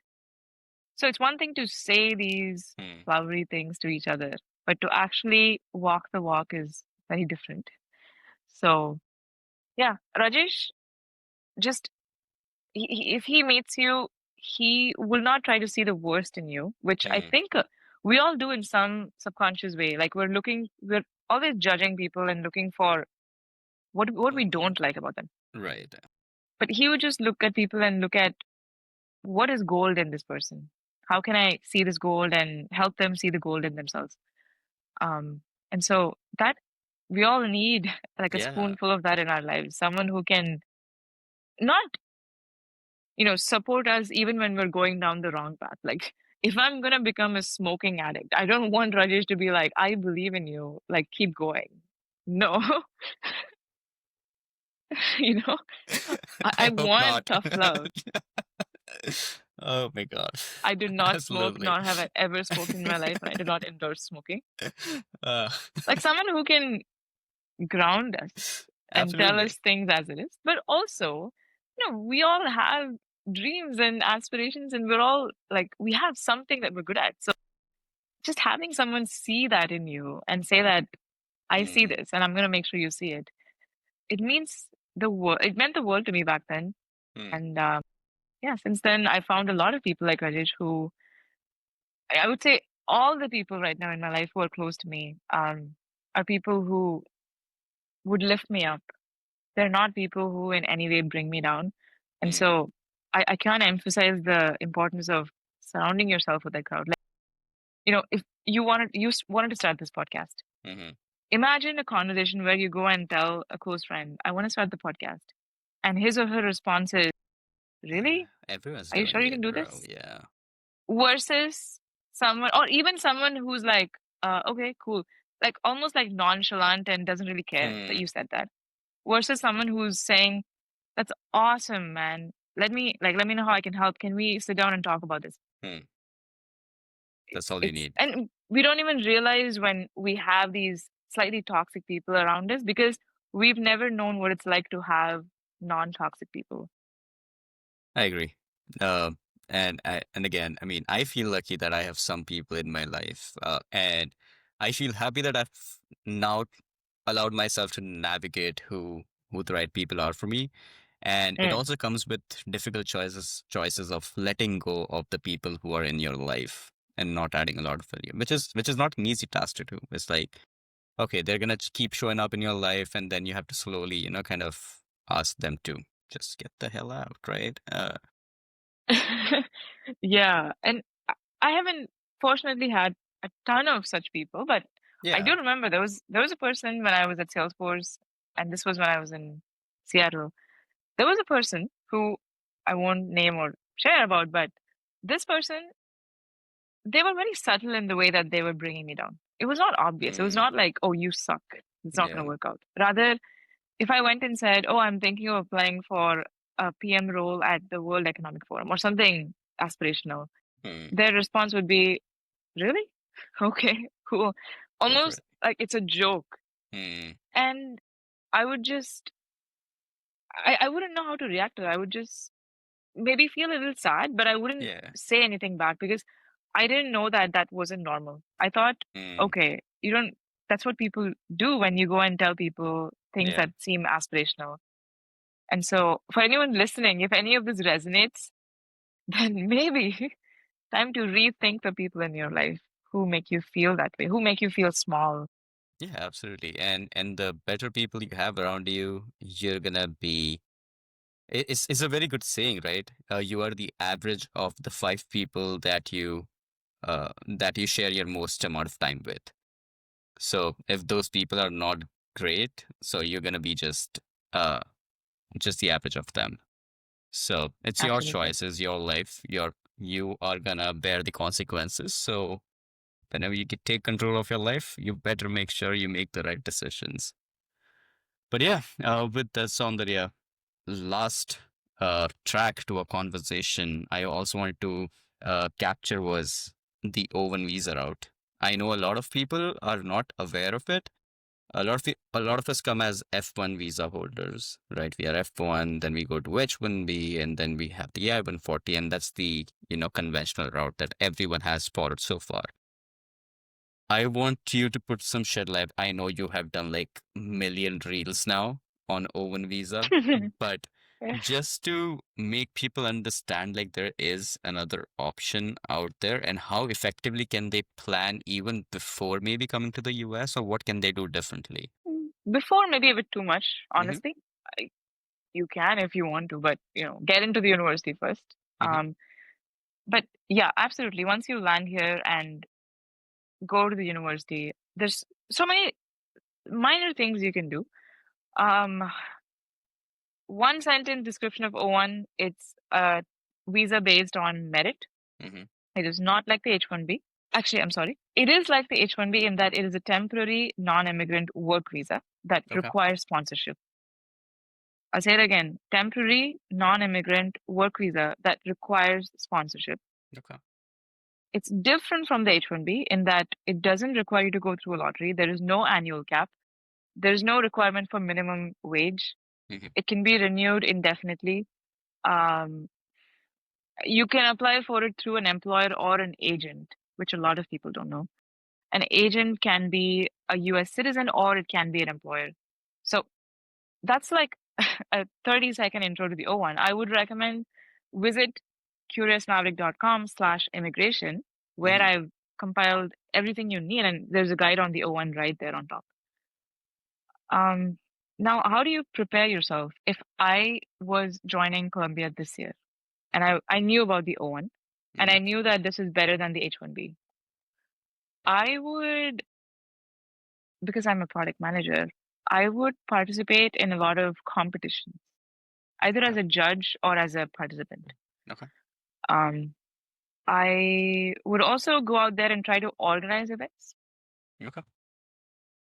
So it's one thing to say these Hmm. flowery things to each other, but to actually walk the walk is very different. So yeah, Rajesh, just if he meets you, he will not try to see the worst in you, which I Hmm. think we all do in some subconscious way. Like we're always judging people and looking for what we don't like about them. Right. But he would just look at people and look at what is gold in this person. How can I see this gold and help them see the gold in themselves? Um, and so that we all need like a Yeah. spoonful of that in our lives. Someone who can not support us even when we're going down the wrong path. Like, if I'm gonna become a smoking addict, I don't want Rajesh to be like, I believe in you, like, keep going. No, you know, I I hope want not. tough love. Oh my God. I do not smoke, Absolutely. nor have I ever smoked in my life, and I do not endorse smoking. Uh, Like someone who can ground us and tell absolutely. us things as it is. But also, we all have dreams and aspirations, and we're all like, we have something that we're good at. So just having someone see that in you and say that, I see Hmm. this and I'm going to make sure you see it, it means the world, it meant the world to me back then. Hmm. And yeah, since then, I found a lot of people like Rajesh who I would say all the people right now in my life who are close to me are people who would lift me up. They're not people who in any way bring me down. And Hmm. so I can't emphasize the importance of surrounding yourself with that crowd. Like, if you wanted to start this podcast, Hmm. imagine a conversation where you go and tell a close friend, I want to start the podcast. And his or her response is, really? Everyone's Are you doing sure you can it, do bro. this? Yeah. Versus someone, or even someone who's like, okay, cool. Like almost like nonchalant and doesn't really care that Hmm. you said that. Versus someone who's saying, that's awesome, man. Let me know how I can help. Can we sit down and talk about this? Hmm. That's all you It's need. and we don't even realize when we have these slightly toxic people around us because we've never known what it's like to have non-toxic people. I agree. Um, and again, I mean, I feel lucky that I have some people in my life, and I feel happy that I've now allowed myself to navigate who the right people are for me. And it Mm. also comes with difficult choices of letting go of the people who are in your life and not adding a lot of value, which is not an easy task to do. It's like, okay, they're gonna keep showing up in your life, and then you have to slowly, kind of ask them to just get the hell out, right? Yeah, and I haven't fortunately had a ton of such people, but I Yeah. do remember there was a person when I was at Salesforce, and this was when I was in Seattle. There was a person who I won't name or share about, but this person, they were very subtle in the way that they were bringing me down. It was not obvious. It was Mm, not like, oh, you suck. It's not going yeah. to work out. Rather, if I went and said, oh, I'm thinking of applying for a PM role at the World Economic Forum or something aspirational, Mm, their response would be, really? Okay, cool. go for Almost it. like it's a joke. Mm, And I would just, I wouldn't know how to react to it. I would just maybe feel a little sad, but I wouldn't yeah. say anything back because I didn't know that that wasn't normal. I thought, Mm, okay, you don't, that's what people do when you go and tell people things yeah. that seem aspirational. And so, for anyone listening, if any of this resonates, then maybe time to rethink the people in your life who make you feel that way, who make you feel small. Yeah, absolutely. And the better people you have around you, you're gonna be. It's a very good saying, right? You are the average of the five people that you that you share your most amount of time with. So if those people are not great, so you're gonna be uh just the average of them. So it's your Absolutely. choices, your life. You are gonna bear the consequences. So whenever you take control of your life, you better make sure you make the right decisions. But yeah, with the Soundarya, last track to a conversation I also wanted to capture was the oven visa route. I know a lot of people are not aware of it. A lot of us come as F1 visa holders, right? We are F1, then we go to H1B, and then we have the I-140, and that's the conventional route that everyone has followed so far. I want you to put some shed light. I know you have done like million reels now on Owen Visa, but just to make people understand like there is another option out there and how effectively can they plan even before maybe coming to the US, or what can they do differently? Before, maybe a bit too much, Mm-hmm. honestly. I, you can if you want to, but get into the university first. Mm-hmm. But yeah, absolutely. Once you land here and go to the university, there's so many minor things you can do. Um, One sentence description of O1, it's a visa based on merit. Mm-hmm. It is not like the H1B. Actually, I'm sorry. It is like the H1B in that it is a temporary non-immigrant work visa that Okay. requires sponsorship. I'll say it again. Temporary non-immigrant work visa that requires sponsorship. Okay. It's different from the H1B in that it doesn't require you to go through a lottery. There is no annual cap. There's no requirement for minimum wage. Mm-hmm. It can be renewed indefinitely. Um, you can apply for it through an employer or an agent, which a lot of people don't know. An agent can be a US citizen or it can be an employer. So that's like a 30-second intro to the O1. I would recommend visit curiousmaverick.com/immigration, where Mm-hmm. I've compiled everything you need, and there's a guide on the O1 right there on top. Um, Now, how do you prepare yourself? If I was joining Columbia this year and I knew about the O1 and Mm-hmm. I knew that this is better than the H1B, I would, because I'm a product manager, I would participate in a lot of competitions, either Okay. as a judge or as a participant. Okay. Um, I would also go out there and try to organize events. Okay.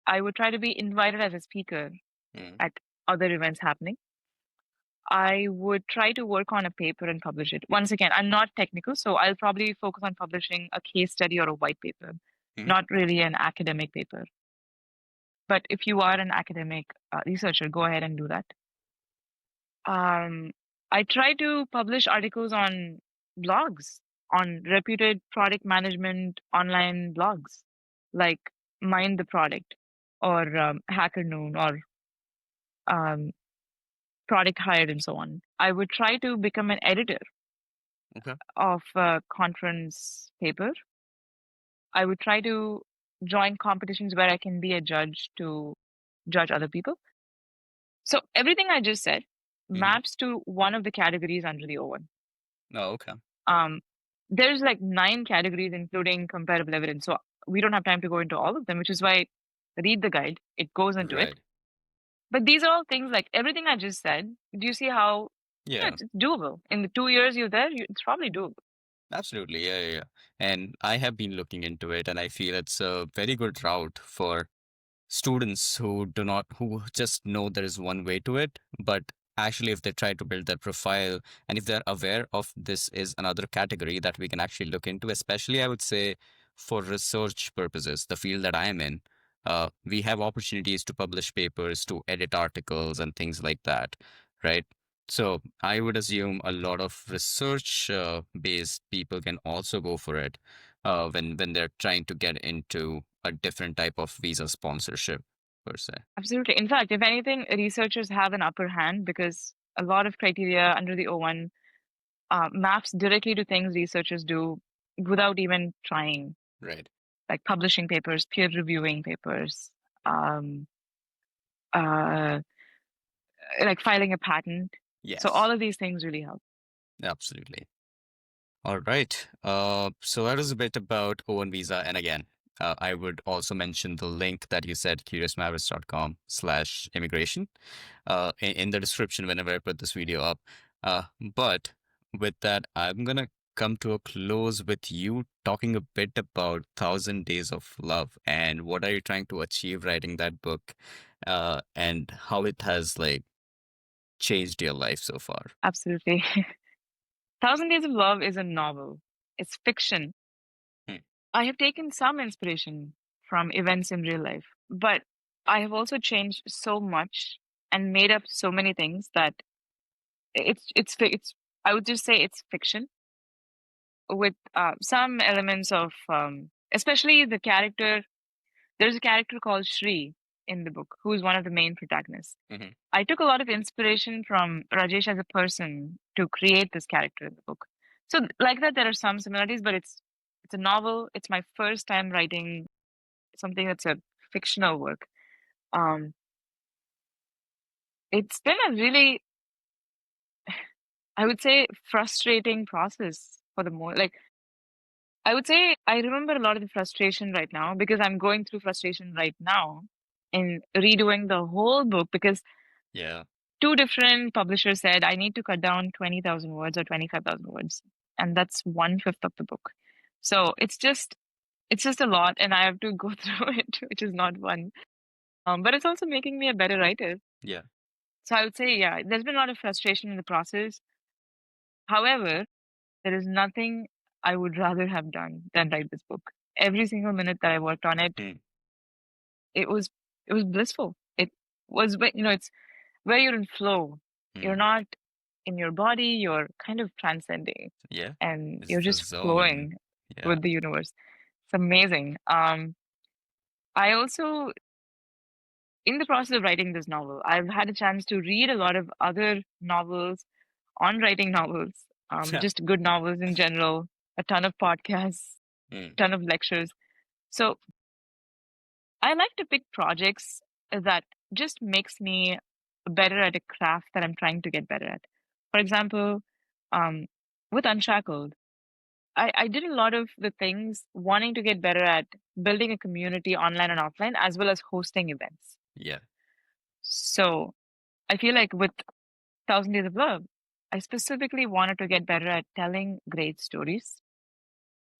I would try to be invited as a speaker Mm-hmm. at other events happening. I would try to work on a paper and publish it. Once again, I'm not technical, so I'll probably focus on publishing a case study or a white paper, Mm-hmm. not really an academic paper. But if you are an academic researcher, go ahead and do that. Um, I try to publish articles on blogs, on reputed product management online blogs, like Mind the Product or Hacker Noon or um, Product Hired and so on. I would try to become an editor Okay. of a conference paper. I would try to join competitions where I can be a judge to judge other people. So everything I just said Mm-hmm. maps to one of the categories under the O1. Oh, okay. Um, there's like 9 categories, including comparable evidence. So we don't have time to go into all of them, which is why read the guide. It goes into it. Right. But these are all things like everything I just said. Do you see how Yeah. it's doable? In the 2 years you're there, it's probably doable. Absolutely. Yeah, yeah, yeah. And I have been looking into it, and I feel it's a very good route for students who just know there is one way to it, but actually, if they try to build their profile and if they're aware of this is another category that we can actually look into, especially I would say for research purposes, the field that I am in, we have opportunities to publish papers, to edit articles, and things like that, right? So I would assume a lot of research based people can also go for it when they're trying to get into a different type of visa sponsorship per se. Absolutely. In fact, if anything, researchers have an upper hand because a lot of criteria under the O1 maps directly to things researchers do without even trying, Right. like publishing papers, peer reviewing papers, um, uh, like filing a patent. So all Yes, of these things really help. absolutely. All right. So that was a bit about Owen Visa. And again, I would also mention the link that you said, curiousmavericks.com/immigration, in the description whenever I put this video up. But with that, I'm gonna come to a close with you talking a bit about 1,000 Days of Love and what are you trying to achieve writing that book, and how it has like changed your life so far. Absolutely. Thousand Days of Love is a novel. It's fiction. Hmm. I have taken some inspiration from events in real life, but I have also changed so much and made up so many things that it's I would just say it's fiction with some elements of especially the character. There's a character called Shri in the book who is one of the main protagonists. Hmm. I took a lot of inspiration from Rajesh as a person to create this character in the book. So like that, there are some similarities, but it's a novel. It's my first time writing something that's a fictional work. Um, it's been a really, I would say, frustrating process for the more like I would say I remember a lot of the frustration right now because I'm going through frustration right now in redoing the whole book because Yeah. two different publishers said I need to cut down 20,000 words or 25,000 words, and that's one fifth of the book. So it's just a lot, and I have to go through it, which is not fun. But it's also making me a better writer. Yeah. So I would say, yeah, there's been a lot of frustration in the process. However, there is nothing I would rather have done than write this book. Every single minute that I worked on it, Hmm. it was it was blissful. It was, it's where you're in flow. You're Hmm. not in your body. You're kind of transcending, Yeah. and It's you're the just zone. flowing Yeah. with the universe. It's amazing. I also, in the process of writing this novel, I've had a chance to read a lot of other novels on writing novels, just good novels in general, a ton of podcasts, Hmm. ton of lectures. So I like to pick projects that just makes me better at a craft that I'm trying to get better at. For example, um, with Unshackled, I did a lot of the things wanting to get better at building a community online and offline, as well as hosting events. Yeah. So I feel like with Thousand Days of Love, I specifically wanted to get better at telling great stories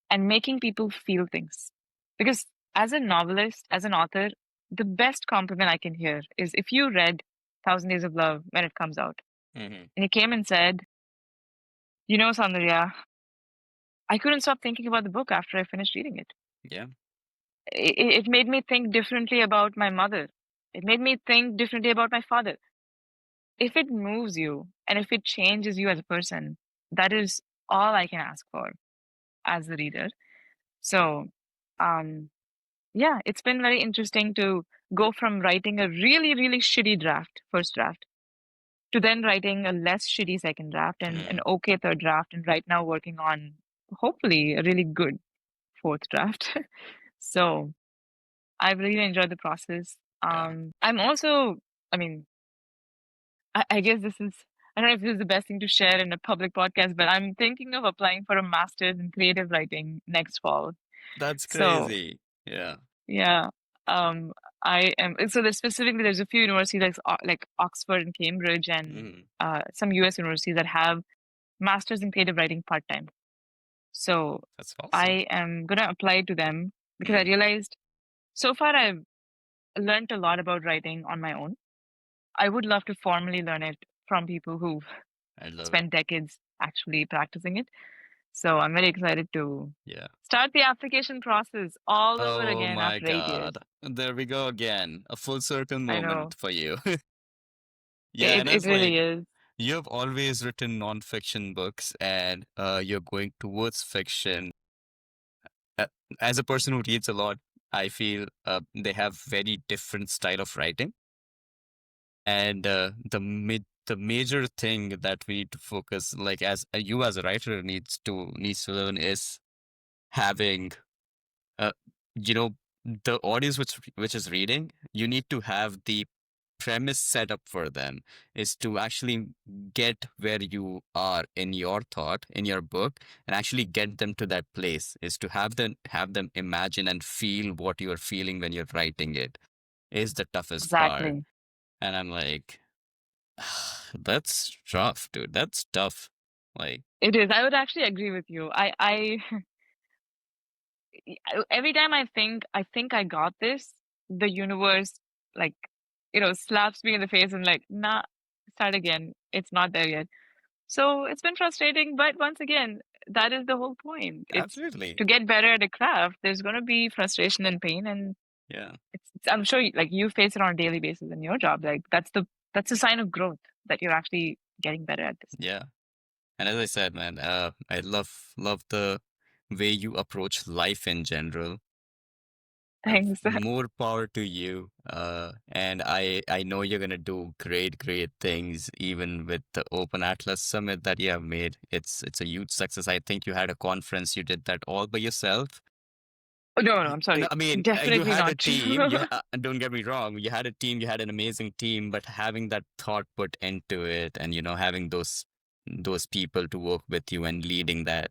and making people feel things. Because as a novelist, as an author, the best compliment I can hear is if you read Thousand Days of Love when it comes out, Hmm. and you came and said, Soundarya, I couldn't stop thinking about the book after I finished reading it. Yeah. It made me think differently about my mother. It made me think differently about my father. If it moves you and if it changes you as a person, that is all I can ask for as the reader. So, um, yeah, it's been very interesting to go from writing a really, really shitty draft, first draft, to then writing a less shitty second draft and an Hmm. okay third draft, and right now working on hopefully a really good fourth draft. So I've really enjoyed the process. Yeah. I'm also, I mean, I guess this is, I don't know if this is the best thing to share in a public podcast, but I'm thinking of applying for a master's in creative writing next fall. That's So crazy. Yeah. yeah. Um, I am so there's specifically there's a few universities like Oxford and Cambridge and Hmm. some US universities that have masters in creative writing part-time. So That's awesome. I am gonna apply to them because I Hmm. realized so far I've learned a lot about writing on my own. I would love to formally learn it from people who've I love it. spent decades actually practicing it. So I'm very excited to Yeah. start the application process all over Oh again my after 8 years. God. There we go again. A full circle I know moment for you. Yeah, it and it it's really like is. you have always written nonfiction books and you're going towards fiction. Uh, as a person who reads a lot, I feel they have very different style of writing. And the major thing that we need to focus, like as you as a writer needs to learn is having uh, you know the audience which is reading. You need to have the premise set up for them is to actually get where you are in your thought, in your book, and actually get them to that place, is to have them imagine and feel what you're feeling when you're writing it, is the toughest part. Exactly. And I'm like, that's rough, dude. That's tough. Like, It is. I would actually agree with you. Every time I think I got this, the universe, like, slaps me in the face and like, nah, start again. It's not there yet. So it's been frustrating, but once again, that is the whole point. It's absolutely. to get better at a craft. There's going to be frustration and pain, and Yeah. I'm sure like you face it on a daily basis in your job. Like that's a sign of growth that you're actually getting better at this. Yeah. And as I said, man, I love the way you approach life in general. Thanks. More power to you. And I know you're gonna do great things, even with the Open Atlas Summit that you have made. It's a huge success. I think you had a conference, you did that all by yourself. Oh, no, I'm No, sorry. I mean, you Definitely had a not team. true. Don't get me wrong. You had a team. You had an amazing team. But having that thought put into it, and having those people to work with you and leading that,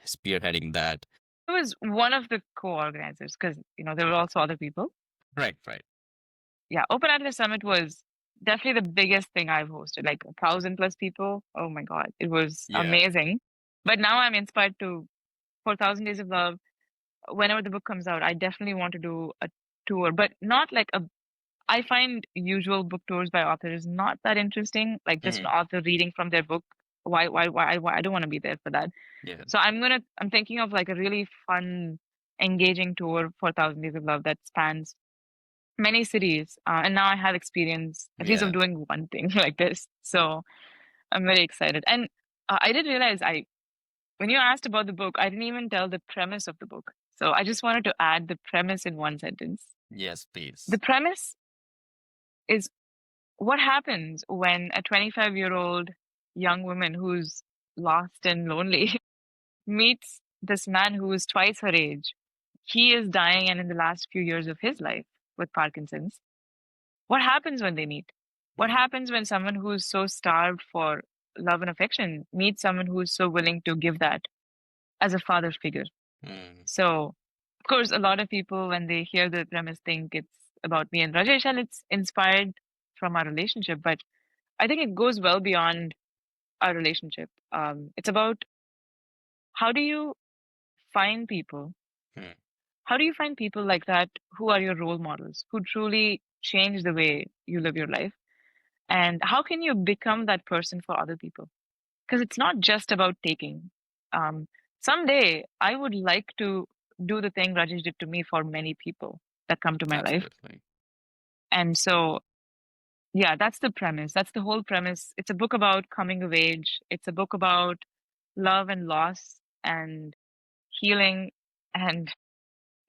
spearheading that. I was one of the co-organizers because there were also other people. Right, right. Yeah, Open Atlas Summit was definitely the biggest thing I've hosted, like 1,000 plus people. Oh my God, it was Yeah. amazing. But now I'm inspired to for 1,000 Days of Love. Whenever the book comes out, I definitely want to do a tour, but not like a. I find usual book tours by authors not that interesting. Like just an Hmm. author reading from their book. Why? I don't want to be there for that. Yeah. So I'm thinking of like a really fun, engaging tour for 1,000 Days of Love that spans many cities. And now I have experience, at least of Yeah. doing one thing like this. So I'm very excited. And I did realize when you asked about the book, I didn't even tell the premise of the book. So I just wanted to add the premise in one sentence. Yes, The please. premise is what happens when a 25-year-old young woman who's lost and lonely meets this man who is twice her age. He is dying and in the last few years of his life with Parkinson's. What happens when they meet? What Hmm. happens when someone who's so starved for love and affection meets someone who's so willing to give that as a father figure? Hmm. So, of course, a lot of people, when they hear the premise, think it's about me and Rajesh, and it's inspired from our relationship. But I think it goes well beyond our relationship. It's about how do you find people? Hmm. How do you find people like that who are your role models, who truly change the way you live your life? And how can you become that person for other people? Because it's not just about taking. Um, Someday, I would like to do the thing Rajesh did to me for many people that come to my life. Absolutely. And so, yeah, that's the premise. That's the whole premise. It's a book about coming of age. It's a book about love and loss and healing and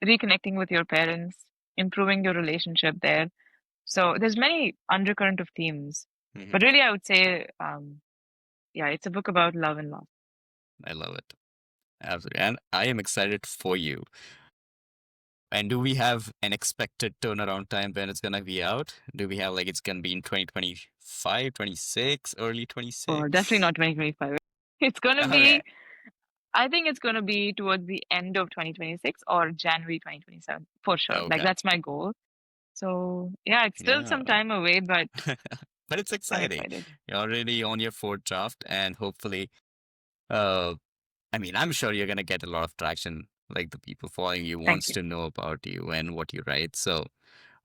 reconnecting with your parents, improving your relationship there. So there's many undercurrent of themes, Hmm. but really, I would say, yeah, it's a book about love and loss. I love it. Absolutely. And I am excited for you. And do we have an expected turnaround time when it's gonna be out? Do we have like it's gonna be in 2025, 26, early Or definitely 26? not 2025. It's gonna Okay. be, I think it's gonna be towards the end of 2026 or January 2027 for sure. Like Okay. that's my goal. So yeah, it's still Yeah. some time away, but But it's I'm exciting. excited. You're already on your fourth draft, and hopefully, uh, I mean, I'm sure you're gonna get a lot of traction. Like the people following you Thank wants you. to know about you and what you write. So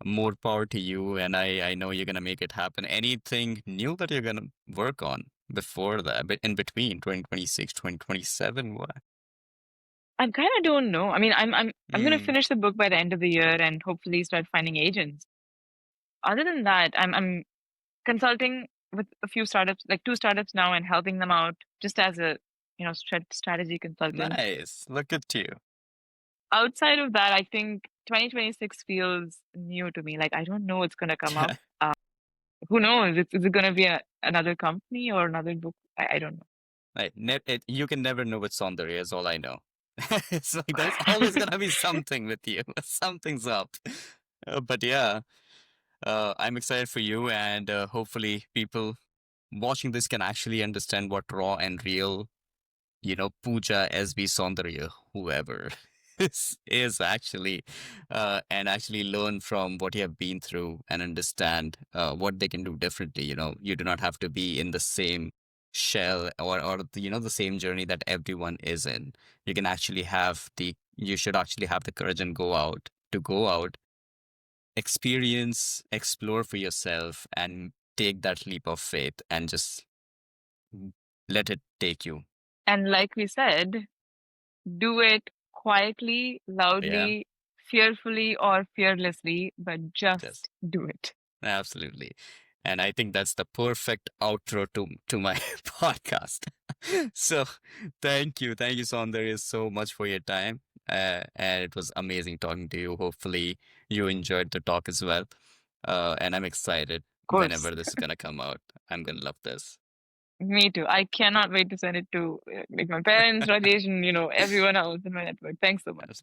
more power to you, and I know you're gonna make it happen. Anything new that you're gonna work on before that, but in between 2026, 2027, what? I kind of don't know. I mean, I'm gonna Mm, finish the book by the end of the year and hopefully start finding agents. Other than that, I'm consulting with a few startups, like two startups now, and helping them out just as a strategy consultant. nice. Look at you. Outside of that, I think 2026 feels new to me. Like I don't know what's gonna come up. Who knows? Is it gonna be another company or another book? I don't You can never know what's on there is all I know. It's like there's always know. gonna be something with you. Something's up. But yeah. I'm excited for you, and hopefully, people watching this can actually understand what raw and real, Pooja, SB Soundarya, whoever is actually, and actually learn from what you have been through and understand what they can do differently. You do not have to be in the same shell or the same journey that everyone is in. You should actually have the courage and go out, experience, explore for yourself, and take that leap of faith and just let it take you. And like we said, do it quietly, Yeah. loudly, fearfully, or fearlessly, but Yes. just do it. Absolutely. And I think that's the perfect outro to my podcast. So thank you, Saundarya, so much for your time. And it was amazing talking to you. Hopefully you enjoyed the talk as well. And I'm excited Of course. whenever this is gonna come out. I'm gonna love this. Me too. I cannot wait to send it to like my parents, Rajesh, and everyone else in my network. Thanks so much.